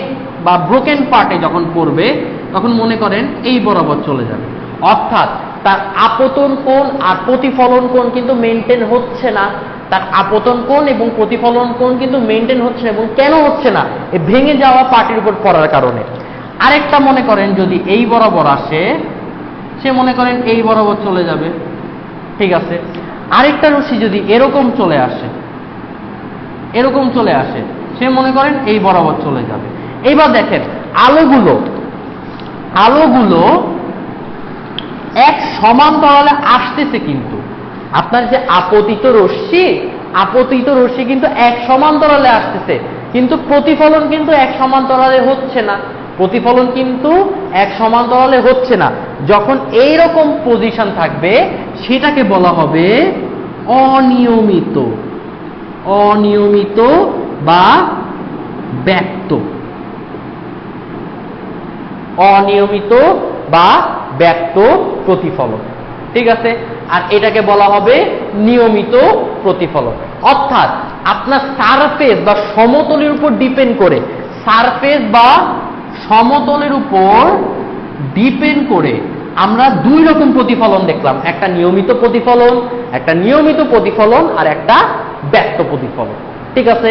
বা ব্রোকেন পার্টে যখন পড়বে তখন মনে করেন এই বরাবর চলে যাবে। অর্থাৎ তার আপতন কোণ আর প্রতিফলন কোণ কিন্তু মেনটেন হচ্ছে না, তার আপতন কোণ এবং প্রতিফলন কোণ কিন্তু মেনটেন হচ্ছে না। এবং কেন হচ্ছে না? এই ভেঙে যাওয়া পার্টির উপর পড়ার কারণে। আরেকটা মনে করেন যদি এই বরাবর আসে, সে মনে করেন এই বরাবর চলে যাবে, ঠিক আছে। আরেকটা রশ্মি যদি এরকম চলে আসে, এরকম চলে আসে, সে মনে করেন এই বরাবর চলে যাবে। এইবার দেখেন আলোগুলো, আলোগুলো এক সমান্তরালে আসতেছে, কিন্তু আপনার যে আপতিত রশ্মি, আপতিত রশ্মি কিন্তু এক সমান্তরালে আসতেছে, কিন্তু প্রতিফলন কিন্তু এক সমান্তরালে হচ্ছে না, প্রতিফলন কিন্তু এক সমান্তরালে হচ্ছে না। যখন এই রকম পজিশন থাকবে সেটাকে বলা হবে অনিয়মিত, অনিয়মিত বা ব্যক্ত, অনিয়মিত বা ব্যক্ত প্রতিফলন, ঠিক আছে। আর এটাকে বলা হবে নিয়মিত প্রতিফলন। অর্থাৎ আপনার সারফেস বা সমতলের উপর ডিপেন্ড করে, সারফেস বা সমতলের উপর ডিপেন্ড করে আমরা দুই রকম প্রতিফলন দেখলাম, একটা নিয়মিত প্রতিফলন আর একটা ব্যক্ত প্রতিফলন। ঠিক আছে,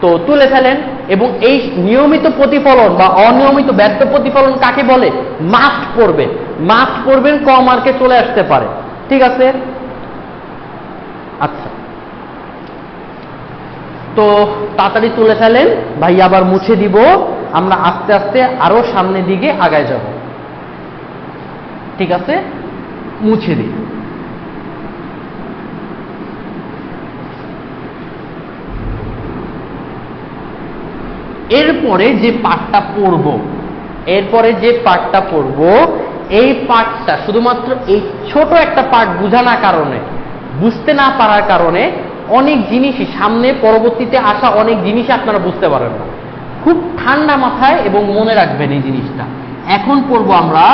তো তুলে ফেলেন। এবং এই নিয়মিত প্রতিফলন বা অনিয়মিত ব্যক্ত প্রতিফলন কাকে বলে মাস্ট পড়বেন, ক মার্কে চলে আসতে পারে। ঠিক আছে, আচ্ছা, তো তাড়াতাড়ি তুলে ফেলেন ভাই, আবার মুছে দিব। আমরা আস্তে আস্তে আরো সামনের দিকে আগায় যাব। ঠিক আছে, মুছে দিই। এরপরে যে পার্টটা পড়ব, এই পার্টটা শুধুমাত্র এই ছোট একটা পার্ট বুঝতে না পারার কারণে অনেক জিনিসই সামনে পরবর্তীতে আসা অনেক জিনিসই আপনারা বুঝতে পারেন না। খুব ঠান্ডা মাথায় এবং মনে রাখবেন এই জিনিসটা। এখন পড়ব আমরা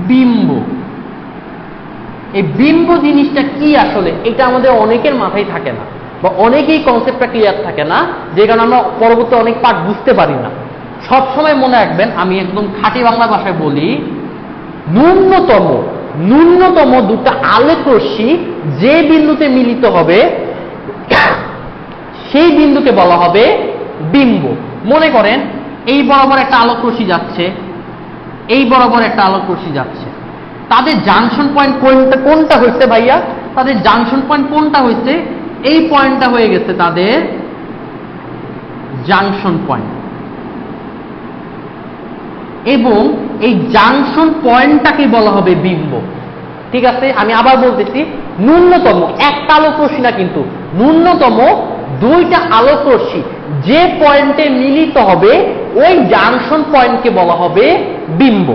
বিম্ব। এই বিম্ব জিনিসটা কি আসলে, এটা আমাদের অনেকের মাথায় থাকে না, বা অনেকেই কনসেপ্টটা ক্লিয়ার থাকে না, যে কারণে আমরা পরবর্তী অনেক পার্ট বুঝতে পারি না। সবসময় মনে রাখবেন, আমি একদম খাঁটি বাংলা ভাষায় বলি, ন্যূনতম দুটো আলোক রশ্মি যে বিন্দুতে মিলিত হবে সেই বিন্দুকে বলা হবে বিম্ব। মনে করেন এই বরাবর একটা আলোক রশ্মি যাচ্ছে, তাদের জাংশন পয়েন্ট কোনটা হচ্ছে ভাইয়া? তাদের জাংশন পয়েন্ট কোনটা হচ্ছে? এই পয়েন্টটা হয়ে গেছে তাদের জাংশন পয়েন্ট। এবং এই জাংশন পয়েন্টটাকে বলা হবে বিম্ব। ঠিক আছে, আমি আবার বলতেছি, ন্যূনতম একটা আলোক রশ্মি না, কিন্তু ন্যূনতম দুইটা আলোক রশ্মি যে পয়েন্টে মিলিত হবে ওই জাংশন পয়েন্টকে বলা হবে বিম্ব।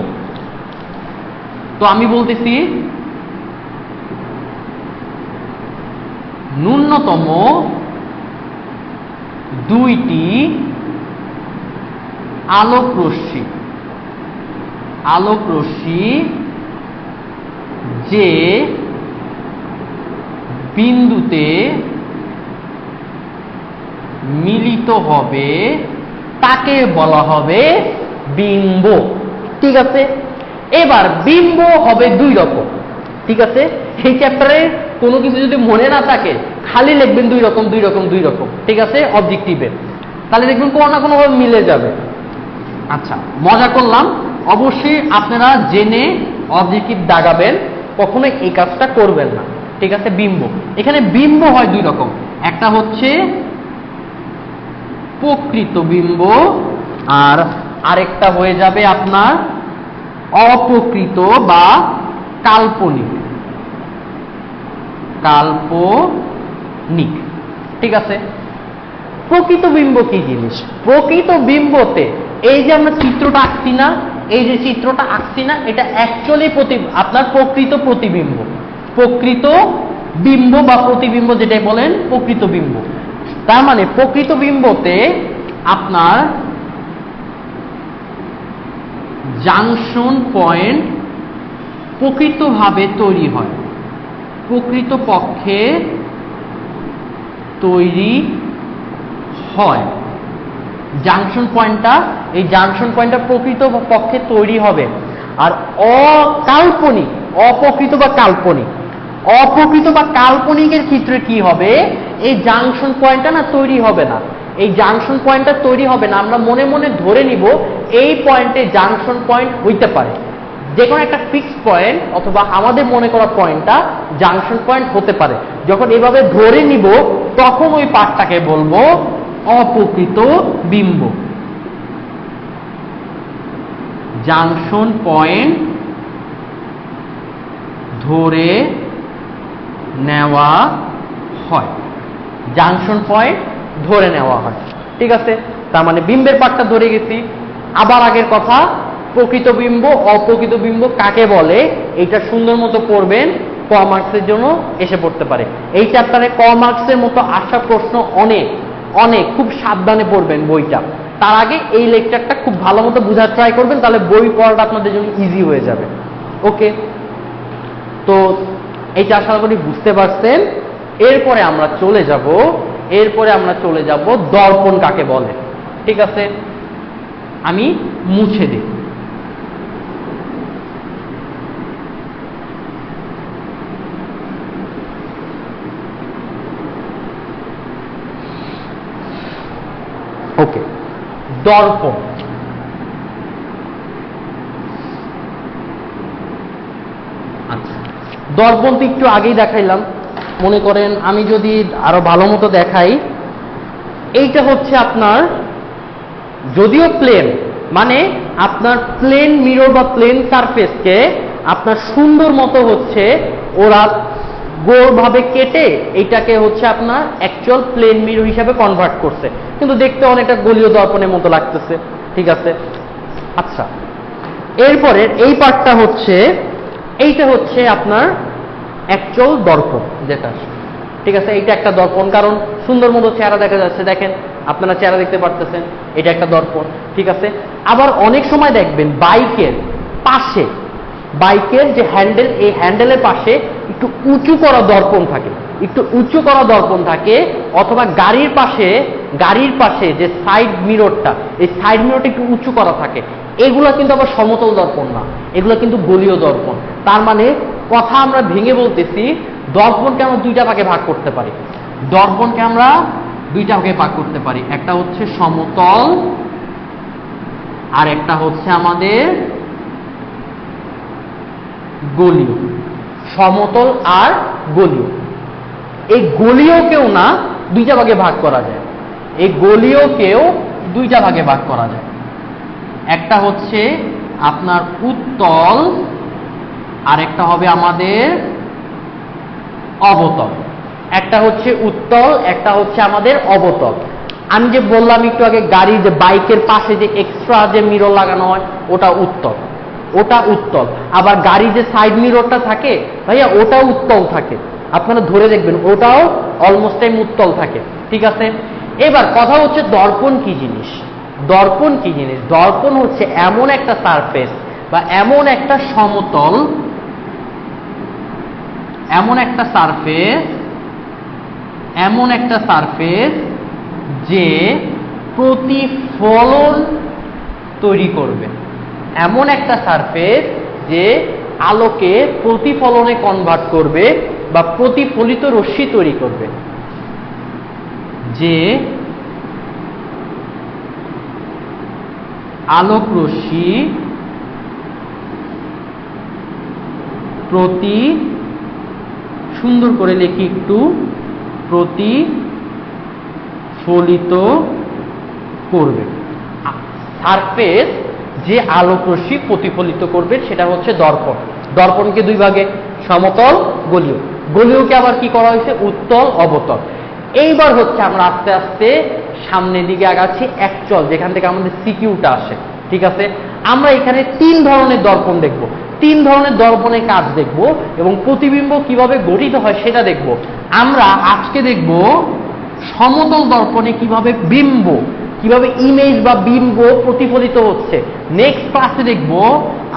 তো আমি বলতেছি, ন্যূনতম দুইটি আলোক রশ্মি যে বিন্দুতে মিলিত হবে তাকে বলা হবে বিম্ব। ঠিক আছে, এবার বিম্ব হবে দুই রকম। ঠিক আছে, এই চ্যাপ্টারে কোনো কিছু যদি মনে না থাকে খালি লিখবেন দুই রকম। ঠিক আছে, অবজেক্টিভে, তাহলে দেখবেন কোনো না কোনোভাবে মিলে যাবে। আচ্ছা, মজা করলাম, অবশ্যই আপনারা জেনে অবজেক্টিভ দাগাবেন, কখনোই এই কাজটা করবেন না। ঠিক আছে, বিম্ব, এখানে বিম্ব হয় দুই রকম, একটা হচ্ছে প্রকৃত বিম্ব আর আরেকটা হয়ে যাবে আপনার অপ্রকৃত বা কাল্পনিক। ঠিক আছে, প্রকৃত বিম্ব কি জিনিস? প্রকৃত বিম্বতে এই যে আমরা চিত্রটা আঁকছি না, এটা অ্যাকচুয়ালি আপনার প্রকৃত বিম্ব বা প্রতিবিম্ব যেটাই বলেন, প্রকৃত বিম্ব। তার মানে প্রকৃত বিম্বতে আপনার জাংশন পয়েন্ট প্রকৃতভাবে তৈরি হয়, প্রকৃতপক্ষে তৈরি হয়। জাংশন পয়েন্টটা প্রকৃতপক্ষে তৈরি হবে। আর অপ্রকৃত বা কাল্পনিকের ক্ষেত্রে কি হবে? এই জাংশন পয়েন্টটা না তৈরি হবে না। আমরা মনে মনে ধরে নিব এই পয়েন্টে জাংশন পয়েন্ট হইতে পারে, যে কোনো একটা ফিক্সড পয়েন্ট অথবা আমাদের মনে করা পয়েন্টটা জাংশন পয়েন্ট হতে পারে। যখন এভাবে ধরে নিব তখন ওই পার্টটাকে বলবো অপ্রকৃত বিম্ব। জাংশন পয়েন্ট ধরে নেওয়া হয়, ঠিক আছে, তার মানে বিম্বের পার্টটা ধরে গেছি। আবার আগের কথা, প্রকৃত বিম্ব অপ্রকৃত বিম্ব কাকে বলে এটা সুন্দর মতো পড়বেন, ক মার্কসের জন্য এসে পড়তে পারে। এই চ্যাপ্টারে ক মার্কসের মতো আসা প্রশ্ন অনেক খুব সাবধানে পড়বেন বইটা। তার আগে এই লেকচারটা খুব ভালো মতো বোঝার ট্রাই করবেন, তাহলে বই পড়াটা আপনাদের জন্য ইজি হয়ে যাবে। ওকে, তো এইটা আশা করি বুঝতে পারছেন। এরপরে আমরা চলে যাব দর্পণ কাকে বলে। ঠিক আছে, আমি মুছে দিই। ওকে, দর্পণ। আচ্ছা, দর্পণ তো একটু আগেই দেখাইলাম। মনে করেন আমি যদি আরো ভালো মতো দেখাই, এইটা হচ্ছে আপনার যদিও প্লেন, মানে আপনার প্লেন মিরর বা প্লেন সারফেসকে আপনার সুন্দর মতো হচ্ছে ওরা গোল ভাবে কেটে এইটাকে হচ্ছে আপনার অ্যাকচুয়াল প্লেন মিরর হিসাবে কনভার্ট করছে, কিন্তু দেখতে অনেকটা গলীয় দর্পণের মতো লাগতেছে। ঠিক আছে, আচ্ছা, এরপরে এই পার্টটা হচ্ছে, এইটা হচ্ছে আপনার অ্যাকচুয়াল দর্পণ যেটা। ঠিক আছে, এইটা একটা দর্পণ, কারণ সুন্দর মতো চেহারা দেখা যাচ্ছে। দেখেন, আপনারা চেহারা দেখতে পারতেছেন, এটা একটা দর্পণ। ঠিক আছে, আবার অনেক সময় দেখবেন বাইকের পাশে, বাইকের যে হ্যান্ডেল, এই হ্যান্ডেলের পাশে একটু উঁচু করা দর্পণ থাকে, একটু উঁচু করা দর্পণ থাকে, অথবা গাড়ির পাশে যে সাইড মিররটা, এই সাইড মিররটা একটু উঁচু করা থাকে। এগুলা কিন্তু আবার সমতল দর্পণ না, এগুলো কিন্তু গলীয় দর্পণ। তার মানে কথা আমরা ভেঙে বলতেছি, দর্পণকে আমরা দুইটা ভাগে ভাগ করতে পারি। দর্পণকে আমরা দুইটা ভাগে ভাগ করতে পারি, একটা হচ্ছে সমতল, আর একটা হচ্ছে আমাদের গলীয়। সমতল আর গলীয়, এই গলীয়কেও না দুইটা ভাগে ভাগ করা যায়, এই গলীয়কেও দুইটা ভাগে ভাগ করা যায়। একটা হচ্ছে আপনার উত্তল, আর একটা হবে আমাদের অবতল। একটা হচ্ছে উত্তল, একটা হচ্ছে আমাদের অবতল। আমি যে বললাম একটু আগে, গাড়ি যে বাইকের পাশে যে এক্সট্রা যে মিরর লাগানো হয়, ওটা উত্তল, ওটা উত্তল। আবার গাড়ি যে সাইড মিররটা থাকে ভাইয়া, ওটাও উত্তল থাকে। আপনারা ধরে দেখবেন, ওটাও অলমোস্ট টাইম উত্তল থাকে। ঠিক আছে, এবার কথা হচ্ছে দর্পণ কি জিনিস। দর্পণ কি জিনিস? দর্পণ হচ্ছে এমন একটা সারফেস বা এমন একটা সমতল, এমন একটা সারফেস যে প্রতিফলন তৈরি করবে। এমন একটা সারফেস যে আলোকে প্রতিফলনে কনভার্ট করবে বা প্রতিফলিত রশ্মি তৈরি করবে, যে আলোক রশ্মি সুন্দর করে লিখি একটু, প্রতিফলিত করবে। সারফেস যে আলোক রশ্মি প্রতিফলিত করবে সেটা হচ্ছে দর্পণ। দর্পণকে দুই ভাগে, সমতল, গলীয়। গলীয়কে আবার কি করা হয়েছে? উত্তল, অবতল। এইবার হচ্ছে আমরা আস্তে আস্তে সামনের দিকে আগাচ্ছি অ্যাকচুয়াল, যেখান থেকে আমাদের সিকিউটা আসে। ঠিক আছে, আমরা এখানে তিন ধরনের দর্পণ দেখব, তিন ধরনের দর্পণের কাজ দেখব এবং প্রতিবিম্ব কিভাবে গঠিত হয় সেটা দেখব। আমরা আজকে দেখব সমতল দর্পণে কিভাবে বিম্ব, কিভাবে ইমেজ বা বিম্ব প্রতিফলিত হচ্ছে। নেক্সট ক্লাসে দেখব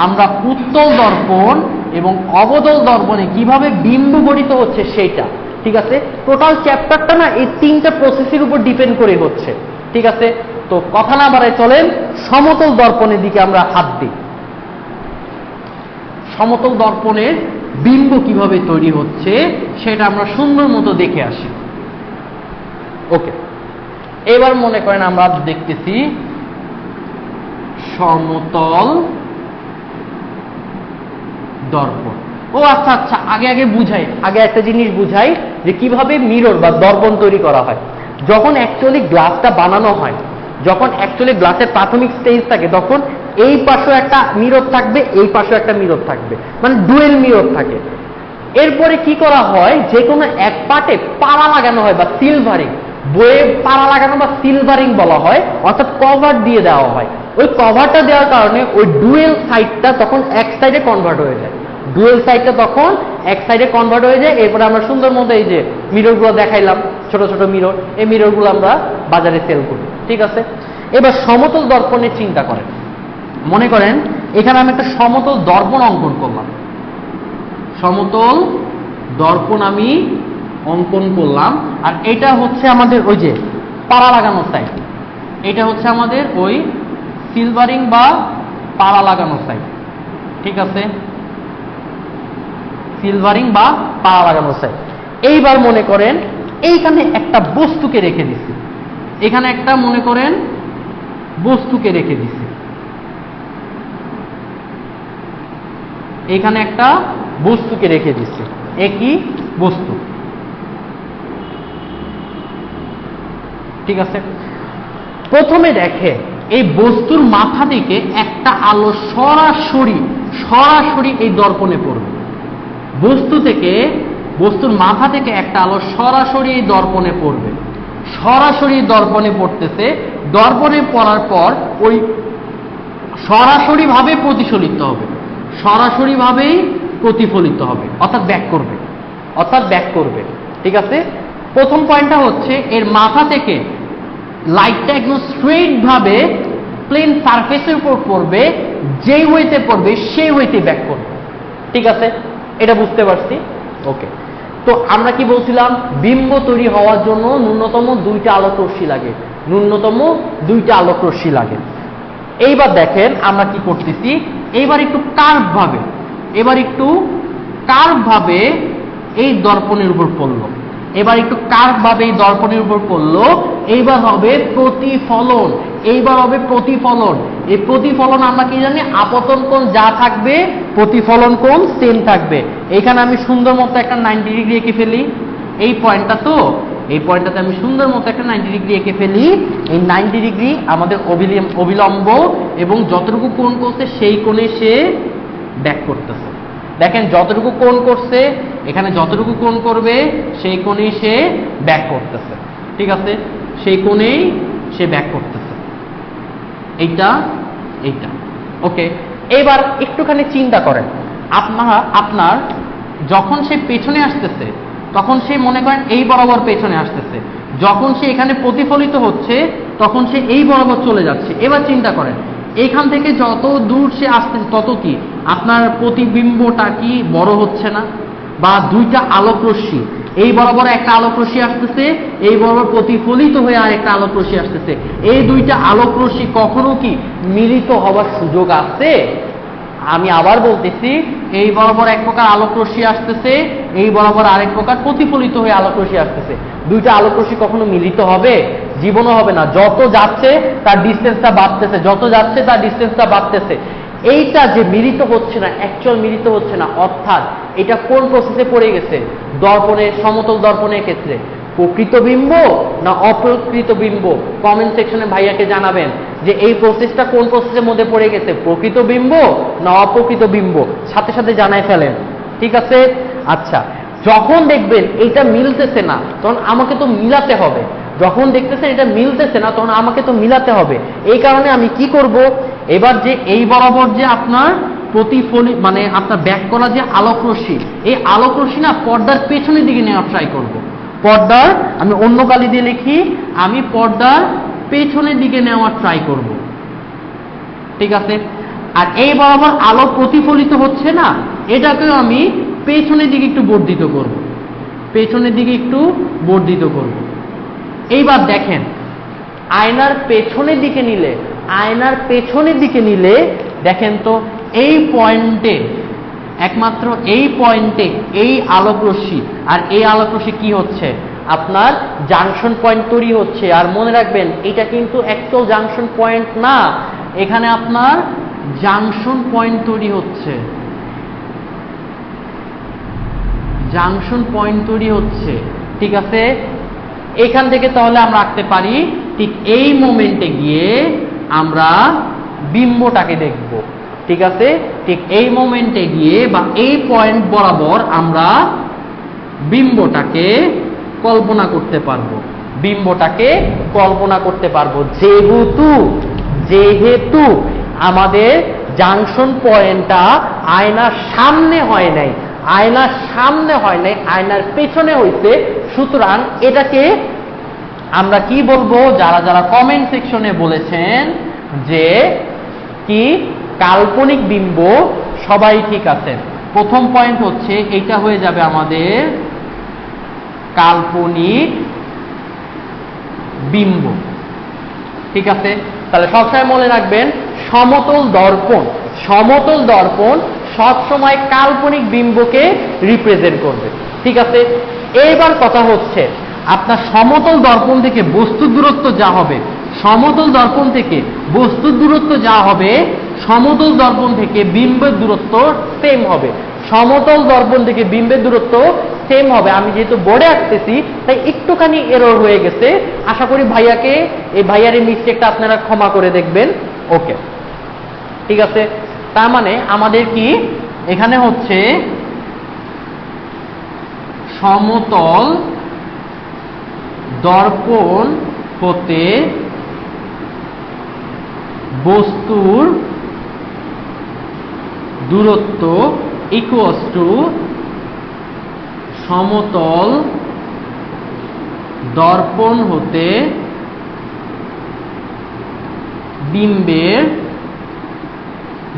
আমরা উত্তল দর্পণ এবং অবতল দর্পণে কিভাবে বিম্ব গঠিত হচ্ছে সেইটা। ঠিক আছে, টোটাল চ্যাপ্টারটা না এই তিনটা প্রসেসের উপর ডিপেন্ড করে হচ্ছে। ঠিক আছে, তো কথা না বাড়ায় চলেন সমতল দর্পণের দিকে আমরা হাত দিই। সমতল দর্পণের বিম্ব কিভাবে তৈরি হচ্ছে সেটা আমরা সুন্দর মতো দেখে আসি। ওকে, এবার মনে করেন আমরা দেখতেছি সমতল দর্পণ। ও আচ্ছা আচ্ছা, আগে বুঝাই, আগে একটা জিনিস বুঝাই যে কিভাবে মিরর বা দর্পণ তৈরি করা হয়। যখন অ্যাকচুয়ালি গ্লাসটা বানানো হয়, যখন অ্যাকচুয়ালি গ্লাসের প্রাথমিক স্টেজ থাকে, তখন এই পাশেও একটা মিরর থাকবে, এই পাশেও একটা মিরর থাকবে, মানে ডুয়েল মিরর থাকে। এরপরে কি করা হয়, যে কোনো এক পার্টে পাড়া লাগানো হয় বা সিলভারিং, বইয়ে পাড়া লাগানো বা সিলভারিং বলা হয়, অর্থাৎ কভার দিয়ে দেওয়া হয়। ওই কভারটা দেওয়ার কারণে ওই ডুয়েল সাইডটা তখন এক সাইডে কনভার্ট হয়ে যায়, ডুয়েল সাইডটা তখন এক সাইডে কনভার্ট হয়ে যায়। এরপরে আমরা সুন্দর মতো এই যে মিররগুলো দেখাইলাম, ছোট ছোট মিরর, এই মিররগুলো আমরা বাজারে সেল করি। ঠিক আছে, এবার সমতল দর্পণের চিন্তা করেন। মনে করেন এখানে আমি একটা সমতল দর্পণ অঙ্কন করলাম, সমতল দর্পণ আমি অঙ্কন করলাম, আর এটা হচ্ছে আমাদের ওই যে পাড়া লাগানো সাইড, এটা হচ্ছে আমাদের ওই সিলভারিং বা পাড়া লাগানো সাইড। ঠিক আছে, সিলভারিং বা পাড়া লাগানো সাইড। এইবার মনে করেন এইখানে একটা বস্তুকে রেখে দিচ্ছি, এখানে একটা মনে করেন বস্তুকে রেখে দিছি, এখানে একটা বস্তুকে রেখে দিছি, একই বস্তু। ঠিক আছে, প্রথমে দেখে এই বস্তুর মাথা থেকে একটা আলো সরাসরি এই দর্পণে পড়বে। বস্তুর মাথা থেকে একটা আলো সরাসরি এই দর্পণে পড়বে, সরাসরি দর্পণে পড়তেছে। দর্পণে পড়ার পর ওই সরাসরি ভাবে প্রতিফলিত হবে, সরাসরি ভাবেই প্রতিফলিত হবে, অর্থাৎ ব্যাক করবে। ঠিক আছে, প্রথম পয়েন্টটা হচ্ছে এর মাথা থেকে লাইটটা একদম স্ট্রেইট ভাবে প্লেন সারফেসের উপর পড়বে, যেই ওয়েতে পড়বে সেই ওয়েতে ব্যাক করবে। ঠিক আছে, এটা বুঝতে পারছি। ওকে, তো আমরা কি বলছিলাম, বিম্ব তৈরি হওয়ার জন্য ন্যূনতম দুইটা আলোক রশ্মি লাগে। এইবার দেখেন আমরা কি করতেছি, এইবার একটু কার্ভ ভাবে এই দর্পণের উপর পড়লো, এইবার হবে প্রতিফলন। এই প্রতিফলন আমরা কি জানি, আপতন কোণ যা থাকবে প্রতিফলন কোণ সেম থাকবে। এখানে আমি সুন্দর মতো একটা 90 ডিগ্রি এঁকে ফেলি, এই পয়েন্টটাতে আমি সুন্দর মতো একটা 90 ডিগ্রি এঁকে ফেলি। এই 90 ডিগ্রি আমাদের অবিলম্ব, এবং যতটুকু কোণ করছে সেই কোণে সে ব্যাক করতেছে। দেখেন যতটুকু কোণ করছে, এখানে যতটুকু কোণ করবে সেই কোণেই সে ব্যাক করতেছে। ঠিক আছে, সেই কোণেই সে ব্যাক করতেছে, এইটা। ওকে, এবার একটুখানি চিন্তা করেন, আপনার যখন সে পেছনে আসতেছে তখন সে মনে করেন এই বরাবর পেছনে আসতেছে, যখন সে এখানে প্রতিফলিত হচ্ছে তখন সে এই বরাবর চলে যাচ্ছে। এবার চিন্তা করেন, এইখান থেকে যত দূর সে আসতেছে তত কি আপনার প্রতিবিম্বটা কি বড় হচ্ছে না? বা দুইটা আলোক রশ্মি, এই বরাবর একটা আলোক রশ্মি আসতেছে, এই বরাবর প্রতিফলিত হয়ে আরেকটা আলোক রশ্মি আসতেছে, এই দুইটা আলোক রশ্মি কখনো কি মিলিত হওয়ার সুযোগ আছে? আমি আবার বলতেছি, এই বরাবর এক প্রকার আলোক রশ্মি আসতেছে, এই বরাবর আরেক প্রকার প্রতিফলিত হয়ে আলোক রশ্মি আসতেছে, দুইটা আলোক রশ্মি কখনো মিলিত হবে? জীবনও হবে না। যত যাচ্ছে তার ডিস্টেন্সটা বাড়তেছে। এইটা যে মিলিত হচ্ছে না, অ্যাকচুয়াল মিলিত হচ্ছে না, অর্থাৎ এটা কোন প্রসেসে পড়ে গেছে? দর্পণের, সমতল দর্পণের ক্ষেত্রে প্রকৃত বিম্ব না অপ্রকৃত বিম্ব? কমেন্ট সেকশনে ভাইয়াকে জানাবেন যে এই প্রসেসটা কোন প্রসেসের মধ্যে পড়ে গেছে, প্রকৃত বিম্ব না অপ্রকৃত বিম্ব, সাথে সাথে জানাই ফেলেন। ঠিক আছে, আচ্ছা, যখন দেখবেন এটা মিলতেছে না তখন আমাকে তো মিলাতে হবে। যখন দেখতেছেন এটা মিলতেছে না তখন আমাকে তো মিলাতে হবে। এই কারণে আমি কি করব, এবার যে এই বরাবর যে আপনার প্রতিফলিত মানে আপনার ব্যাক করা যে আলোক রশ্মি, এই আলোক রশ্মি না পর্দার পেছনের দিকে নেওয়ার ট্রাই করব। পর্দার, আমি অন্য কালি দিয়ে লিখি, আমি পর্দার পেছনের দিকে নেওয়ার ট্রাই করব। ঠিক আছে, আর এই বরাবর আলো প্রতিফলিত হচ্ছে না, এটাকেও আমি পেছনের দিকে একটু বর্ধিত করব। এইবার দেখেন, আয়নার পেছনের দিকে নিলে দেখেন তো এই পয়েন্টে, একমাত্র এই পয়েন্টে এই আলোক রশ্মি আর এই আলোক রশ্মি কি হচ্ছে, আপনার জাংশন পয়েন্ট তৈরি হচ্ছে। আর মনে রাখবেন এটা কিন্তু অ্যাকচুয়াল জাংশন পয়েন্ট না, এখানে আপনার জাংশন পয়েন্ট তৈরি হচ্ছে। ঠিক আছে, এখান থেকে তাহলে আমরা আঁকতে পারি, ঠিক এই মোমেন্টে গিয়ে আমরা বিম্বটাকে দেখব। ঠিক আছে, ঠিক এই মোমেন্টে গিয়ে বা এই পয়েন্ট বরাবর আমরা বিম্বটাকে কল্পনা করতে পারবো। যেহেতু আমাদের জাংশন পয়েন্টটা আয়নার সামনে হয় নাই, আয়নার পেছনে হইছে। সুতরাং এটাকে আমরা কি বলবো, যারা কমেন্ট সেকশনে বলেছেন যে কি কাল্পনিক বিম্ব, সবাই ঠিক আছেন। প্রথম পয়েন্ট হচ্ছে এটা হয়ে যাবে আমাদের কাল্পনিক বিম্ব। ঠিক আছে, তাহলে সবসময় মনে রাখবেন সমতল দর্পণ সবসময় কাল্পনিক বিম্বকে রিপ্রেজেন্ট করবে। ঠিক আছে, এইবার কথা হচ্ছে আপনার সমতল দর্পণ থেকে বস্তুর দূরত্ব যা হবে সমতল দর্পণ থেকে বস্তুর দূরত্ব যা হবে সমতল দর্পণ থেকে বিম্বের দূরত্ব সেম হবে। সমতল দর্পণ থেকে বিম্বের দূরত্ব সেম হবে। আমি যেহেতু বোর্ডে আঁকতেছি তাই একটুখানি এরর হয়ে গেছে, আশা করি ভাইয়ার এই মিস্টেকটা আপনারা ক্ষমা করে দেখবেন। ওকে, ঠিক আছে। তার মানে আমাদের কি এখানে হচ্ছে সমতল দর্পণ হতে বস্তুর দূরত্ব ইকুয়ালস টু সমতল দর্পণ হতে বিম্বের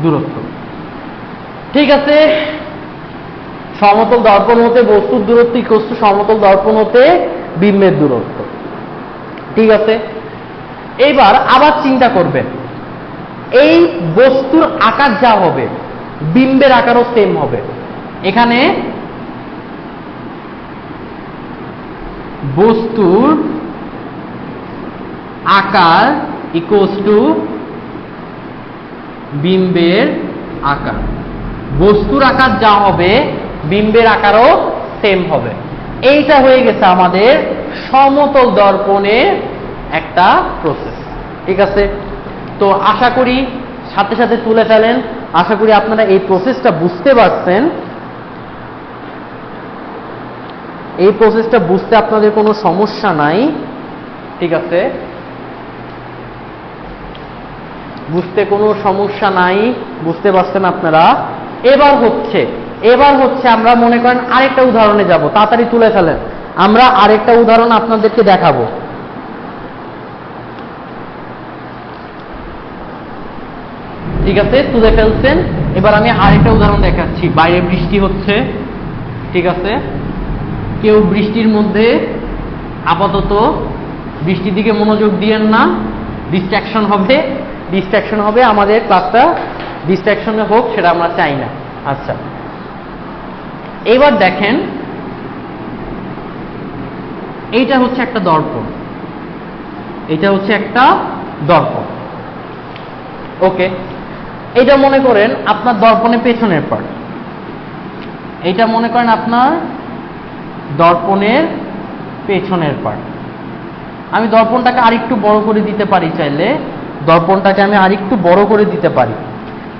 দূরত্ব। ঠিক আছে, সমতল দর্পণ হতে বস্তুর দূরত্ব ইকুয়ালস টু সমতল দর্পণ হতে বিম্বের দূরত্ব। ঠিক আছে, এবার আবার চিন্তা করবেন, এই বস্তুর আকার যা হবে বিম্বের আকারও সেম হবে। এখানে বস্তুর আকার ইকুয়ালস টু বিম্বের আকার, বস্তুর আকার যা হবে বিম্বের আকারও সেম হবে। এইটা হয়ে গেছে আমাদের সমতল দর্পণের একটা প্রসেস। ঠিক আছে, তো আশা করি সাথে সাথে তুলে ফেলেন। আশা করি আপনারা এই প্রসেসটা বুঝতে পারছেন। এই প্রসেসটা বুঝতে আপনাদের কোনো সমস্যা নাই। ঠিক আছে, বুঝতে কোনো সমস্যা নাই, বুঝতে পারছেন আপনারা। এবার হচ্ছে আমরা মনে করেন আরেকটা উদাহরণে যাব। তাড়াতাড়ি তুলে ফেলেন, আমরা আরেকটা উদাহরণ আপনাদেরকে দেখাবো। ঠিক আছে, তুলে ফেলছেন। এবার আমি আরেকটা উদাহরণ দেখাচ্ছি। বাইরে বৃষ্টি হচ্ছে, ঠিক আছে, কেউ বৃষ্টির মধ্যে আপাতত বৃষ্টির দিকে মনোযোগ দিয়েন না, ডিস্ট্রাকশন হবে, আমাদের ক্লাসটা ডিস্ট্রাকশনে হোক সেটা আমরা চাই না। আচ্ছা, এবার দেখেন, এইটা হচ্ছে একটা দর্পণ, ওকে। এটা মনে করেন আপনার দর্পণের পেছনের পার্ট, আমি দর্পণটাকে আরেকটু বড় করে দিতে পারি, চাইলে দর্পণটাকে আমি আরেকটু বড় করে দিতে পারি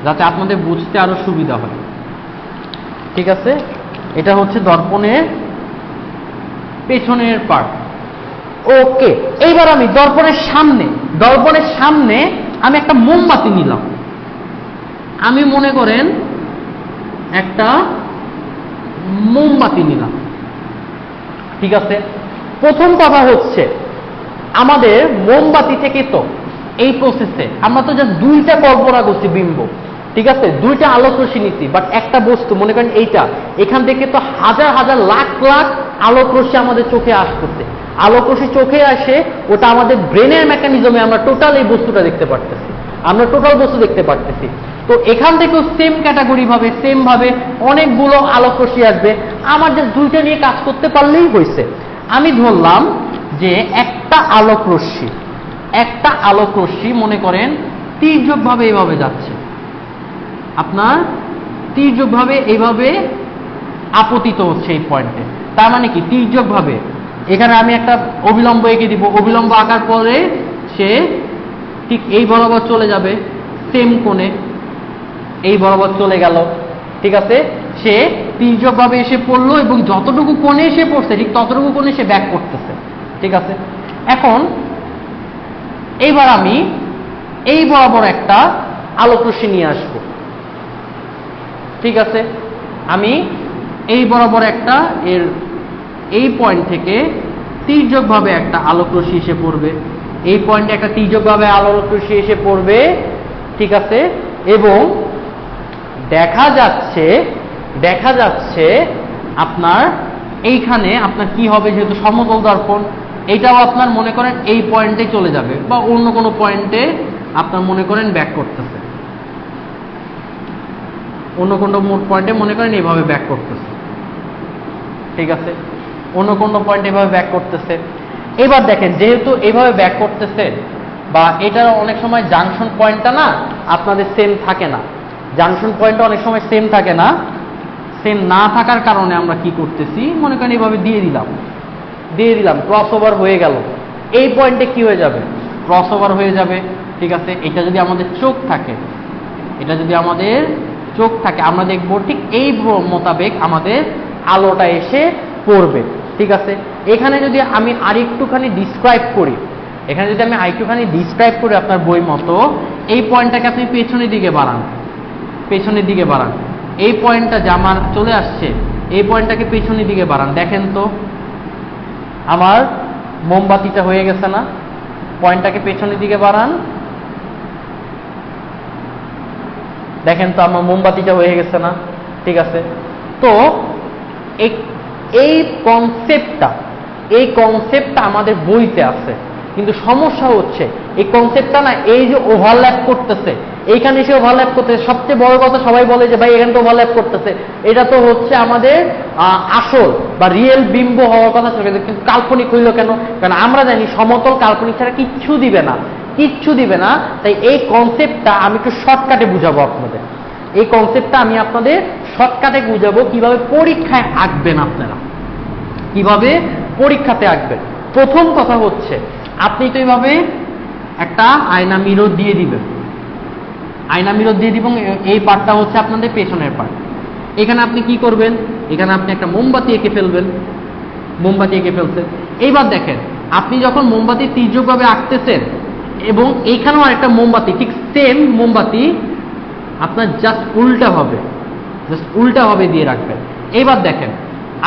যাতে আপনাদের বুঝতে আরো সুবিধা হয়। ঠিক আছে, এটা হচ্ছে দর্পণের পেছনের পার্ট। ওকে, এইবার আমি দর্পণের সামনে আমি একটা মোমবাতি নিলাম। আমি মনে করেন একটা মোমবাতি নিলাম। ঠিক আছে, প্রথম কথা হচ্ছে আমাদের মোমবাতি থেকে তো এই প্রসেসে আমরা তো জাস্ট দুইটা কল্পনা করছি বিম্ব। ঠিক আছে, দুইটা আলোক রশ্মি নিচ্ছি, বাট একটা বস্তু মনে করেন এইটা, এখান থেকে তো হাজার হাজার লাখ লাখ আলোক রশ্মি আমাদের চোখে আসতেছে। আলোক রশ্মি চোখে আসে, ওটা আমাদের ব্রেনের মেকানিজমে আমরা টোটাল এই বস্তুটা দেখতে পারতেছি, আমরা টোটাল বস্তু দেখতে পারতেছি। তো এখান থেকেও সেম ক্যাটাগরি ভাবে সেম ভাবে অনেকগুলো আলোক রশ্মি আসবে। আমার যে দুইটা নিয়ে কাজ করতে পারলেই হয়েছে। আমি ধরলাম যে একটা আলোক রশ্মি মনে করেন তির্যকভাবে এইভাবে যাচ্ছে, আপনার তির্যকভাবে এইভাবে আপতিত হচ্ছে এই পয়েন্টে। তার মানে কি তির্যকভাবে এখানে আমি একটা অবিলম্ব এঁকে দিব, অবিলম্ব আঁকার পরে সে ঠিক এই বরাবর চলে যাবে, সেম কোণে এই বরাবর চলে গেল। ঠিক আছে, সে তির্যকভাবে এসে পড়লো এবং যতটুকু কোণে এসে পড়ছে ঠিক ততটুকু কোণে সে ব্যাক করতেছে। ঠিক আছে, এখন এইবার আমি এই বরাবর একটা আলোক রশ্মি নিয়ে আসবো। ঠিক আছে, আমি এই বরাবর একটা এই পয়েন্ট থেকে তির্যকভাবে একটা আলোক রশ্মি এসে পড়বে, এই পয়েন্টে একটা তির্যকভাবে আলোক রশ্মি এসে পড়বে। ঠিক আছে, এবং দেখা যাচ্ছে আপনার এইখানে আপনার কি হবে, যেহেতু সমতল দর্পণ, এইটাও আপনার মনে করেন এই পয়েন্টে চলে যাবে বা অন্য কোনো পয়েন্টে আপনার মনে করেন ব্যাক করতেছে, অন্য কোনো পয়েন্টে মনে করেন এইভাবে ব্যাক করতেছে। ঠিক আছে, অন্য কোনো পয়েন্টে এভাবে ব্যাক করতেছে। এবার দেখেন, যেহেতু এইভাবে ব্যাক করতেছে বা এটার অনেক সময় জাংশন পয়েন্টটা না আপনাদের সেম থাকে না, জাংশন পয়েন্টটা অনেক সময় সেম থাকে না। সেম না থাকার কারণে আমরা কি করতেছি, মনে করেন এইভাবে দিয়ে দিলাম, ক্রস ওভার হয়ে গেল। এই পয়েন্টে কি হয়ে যাবে, ক্রস ওভার হয়ে যাবে। ঠিক আছে, এটা যদি আমাদের চোখ থাকে, আমরা দেখব ঠিক এই মোতাবেক আমাদের আলোটা এসে পড়বে। ঠিক আছে, এখানে যদি আমি আরেকটুখানি ডিসক্রাইব করি, আপনার বই মতো এই পয়েন্টটাকে আপনি পেছনের দিকে বাড়ান, এই পয়েন্টটা যে আমার চলে আসছে, এই পয়েন্টটাকে পেছনের দিকে বাড়ান। দেখেন তো আমার মোমবাতিটা হয়ে গেছে না? পয়েন্টটাকে পেছনের দিকে বাড়ান, দেখেন তো আমার মোমবাতিটা হয়ে গেছে না? ঠিক আছে, তো এই কনসেপ্টটা আমাদের বইতে আছে, কিন্তু সমস্যা হচ্ছে এই কনসেপ্টটা না এই যে ওভারল্যাপ করতেছে, এইখানে এসে ওভারল্যাপ করতেছে। সবচেয়ে বড় কথা, সবাই বলে যে ভাই এখানে তো ওভারল্যাপ করতেছে, এটা তো হচ্ছে আমাদের আসল বা রিয়েল বিম্ব হওয়ার কথা ছিল, কিন্তু কাল্পনিক হইল কেন? কারণ আমরা জানি সমতল কাল্পনিক ছাড়া কিচ্ছু দিবে না। তাই এই কনসেপ্টটা আমি একটু শর্টকাটে বুঝাবো আপনাদের, কিভাবে পরীক্ষায় আঁকবেন আপনারা, কিভাবে পরীক্ষাতে আঁকবেন। প্রথম কথা হচ্ছে আপনি তো এইভাবে একটা আয়না মিরর দিয়ে দিবেন, এই পার্টটা হচ্ছে আপনাদের পেছনের পার্ট। এখানে আপনি কি করবেন, এখানে আপনি একটা মোমবাতি এঁকে ফেলছেন। এইবার দেখেন, আপনি যখন মোমবাতি তির্যকভাবে আঁকতেছেন এবং এইখানেও আরেকটা মোমবাতি, ঠিক সেম মোমবাতি আপনার জাস্ট উল্টাভাবে দিয়ে রাখবেন। এইবার দেখেন,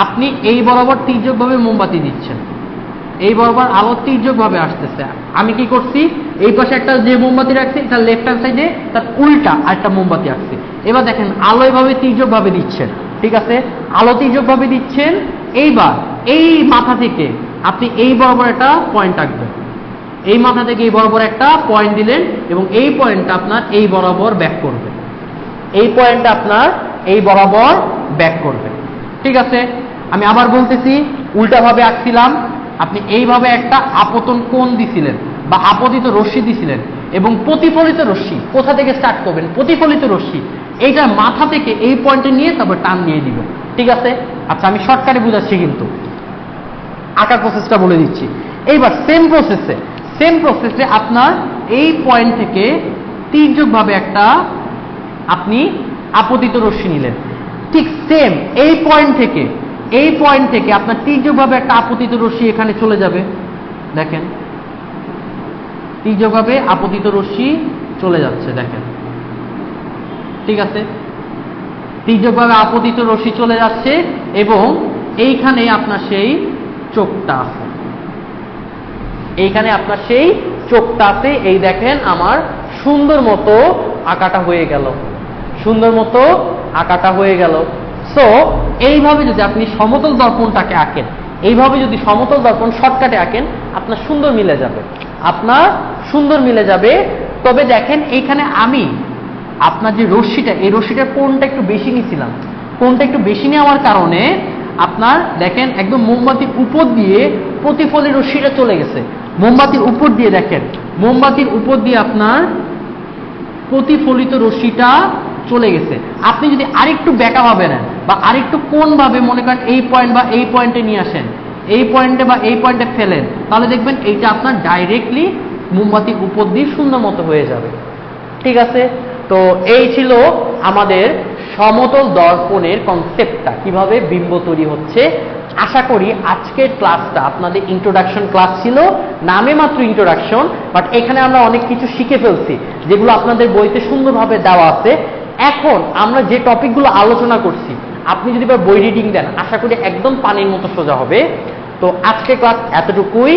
আপনি এই বরাবর তির্যকভাবে মোমবাতি দিচ্ছেন, এই বরাবর আলো তির্যকভাবে আসতেছে। আমি কি করছি, এই পাশে একটা যে মোমবাতি রাখছি তার লেফট হ্যান্ড সাইডে তার উল্টা আরেকটা মোমবাতি রাখছি। এবার দেখেন আলো এভাবে তির্যকভাবে দিচ্ছেন। ঠিক আছে, আলো তির্যকভাবে দিচ্ছেন। এইবার এই মাথা থেকে আপনি এই বরাবর একটা পয়েন্ট আঁকবেন, এই মাথা থেকে এই বরাবর একটা পয়েন্ট দিলেন এবং এই পয়েন্টটা আপনার এই বরাবর ব্যাক করবে। ঠিক আছে, আমি আবার বলতেছি, উল্টাভাবে আঁকছিলাম, আপনি এইভাবে একটা আপতন কোণ দিছিলেন বা আপতিত রশ্মি দিছিলেন এবং প্রতিফলিত রশ্মি কোথা থেকে স্টার্ট করবেন, প্রতিফলিত রশ্মি এইটা মাথা থেকে এই পয়েন্টে নিয়ে তারপর টান দিয়ে দিবেন। ঠিক আছে, আচ্ছা আমি শর্টকাটে বুঝাচ্ছি, কিন্তু আঁকার প্রসেসটা বলে দিচ্ছি। এইবার সেম প্রসেসে আপনার এই পয়েন্ট থেকে তির্যকভাবে একটা আপনি আপতিত রশ্মি নিলেন, ঠিক সেম এই পয়েন্ট থেকে আপনার তির্যকভাবে একটা আপতিত রশ্মি এখানে চলে যাবে। দেখেন তির্যকভাবে আপতিত রশ্মি চলে যাচ্ছে, দেখেন। ঠিক আছে, তির্যকভাবে আপতিত রশ্মি চলে যাচ্ছে এবং এইখানে আপনার সেই চোখটা আছে, এই দেখেন আমার সুন্দর মতো আঁকাটা হয়ে গেল। সো এইভাবে যদি আপনি সমতল দর্পণটাকে আঁকেন, সমতল দর্পণ শর্টকাটে আঁকেন, আপনার সুন্দর মিলে যাবে। তবে দেখেন এইখানে আমি আপনার যে রশ্মিটা, এই রশ্মিটার কোণটা একটু বেশি নিয়েছিলাম। কোণটা একটু বেশি নেওয়ার কারণে আপনার দেখেন একদম মোমবাতির উপর দিয়ে প্রতিফলিত রশ্মিটা চলে গেছে। মোমবাতির উপর দিয়ে আপনার প্রতিফলিত রশ্মিটা চলে গেছে। আপনি যদি আরেকটু বেঁকা ভাবে নেন বা আরেকটু কোণ ভাবে মনে করেন এই পয়েন্ট বা এই পয়েন্টে নিয়ে আসেন, এই পয়েন্টে ফেলেন, তাহলে দেখবেন এইটা আপনার ডাইরেক্টলি মোমবাতির উপর দিয়ে সুন্দর মতো হয়ে যাবে। ঠিক আছে, তো এই ছিল আমাদের সমতল দর্পণের কনসেপ্টটা, কিভাবে বিম্ব তৈরি হচ্ছে। আশা করি আজকের ক্লাসটা আপনাদের ইন্ট্রোডাকশন ক্লাস ছিল, নামে মাত্র ইন্ট্রোডাকশন, বাট এখানে আমরা অনেক কিছু শিখে ফেলছি যেগুলো আপনাদের বইতে সুন্দরভাবে দেওয়া আছে। এখন আমরা যে টপিকগুলো আলোচনা করছি, আপনি যদি বই রিডিং দেন, আশা করি একদম পানির মতো সোজা হবে। তো আজকের ক্লাস এতটুকুই,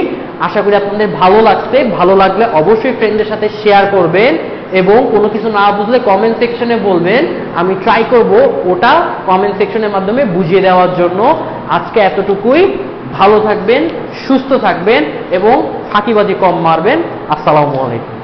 আশা করি আপনাদের ভালো লাগছে। ভালো লাগলে অবশ্যই ফ্রেন্ডদের সাথে শেয়ার করবেন এবং কোনো কিছু না বুঝলে কমেন্ট সেকশনে বলবেন, আমি ট্রাই করব ওটা কমেন্ট সেকশনের মাধ্যমে বুঝিয়ে দেওয়ার জন্য। আজকে এতটুকুই, ভালো থাকবেন, সুস্থ থাকবেন এবং ফাঁকিবাজি কম মারবেন। আসসালামু আলাইকুম।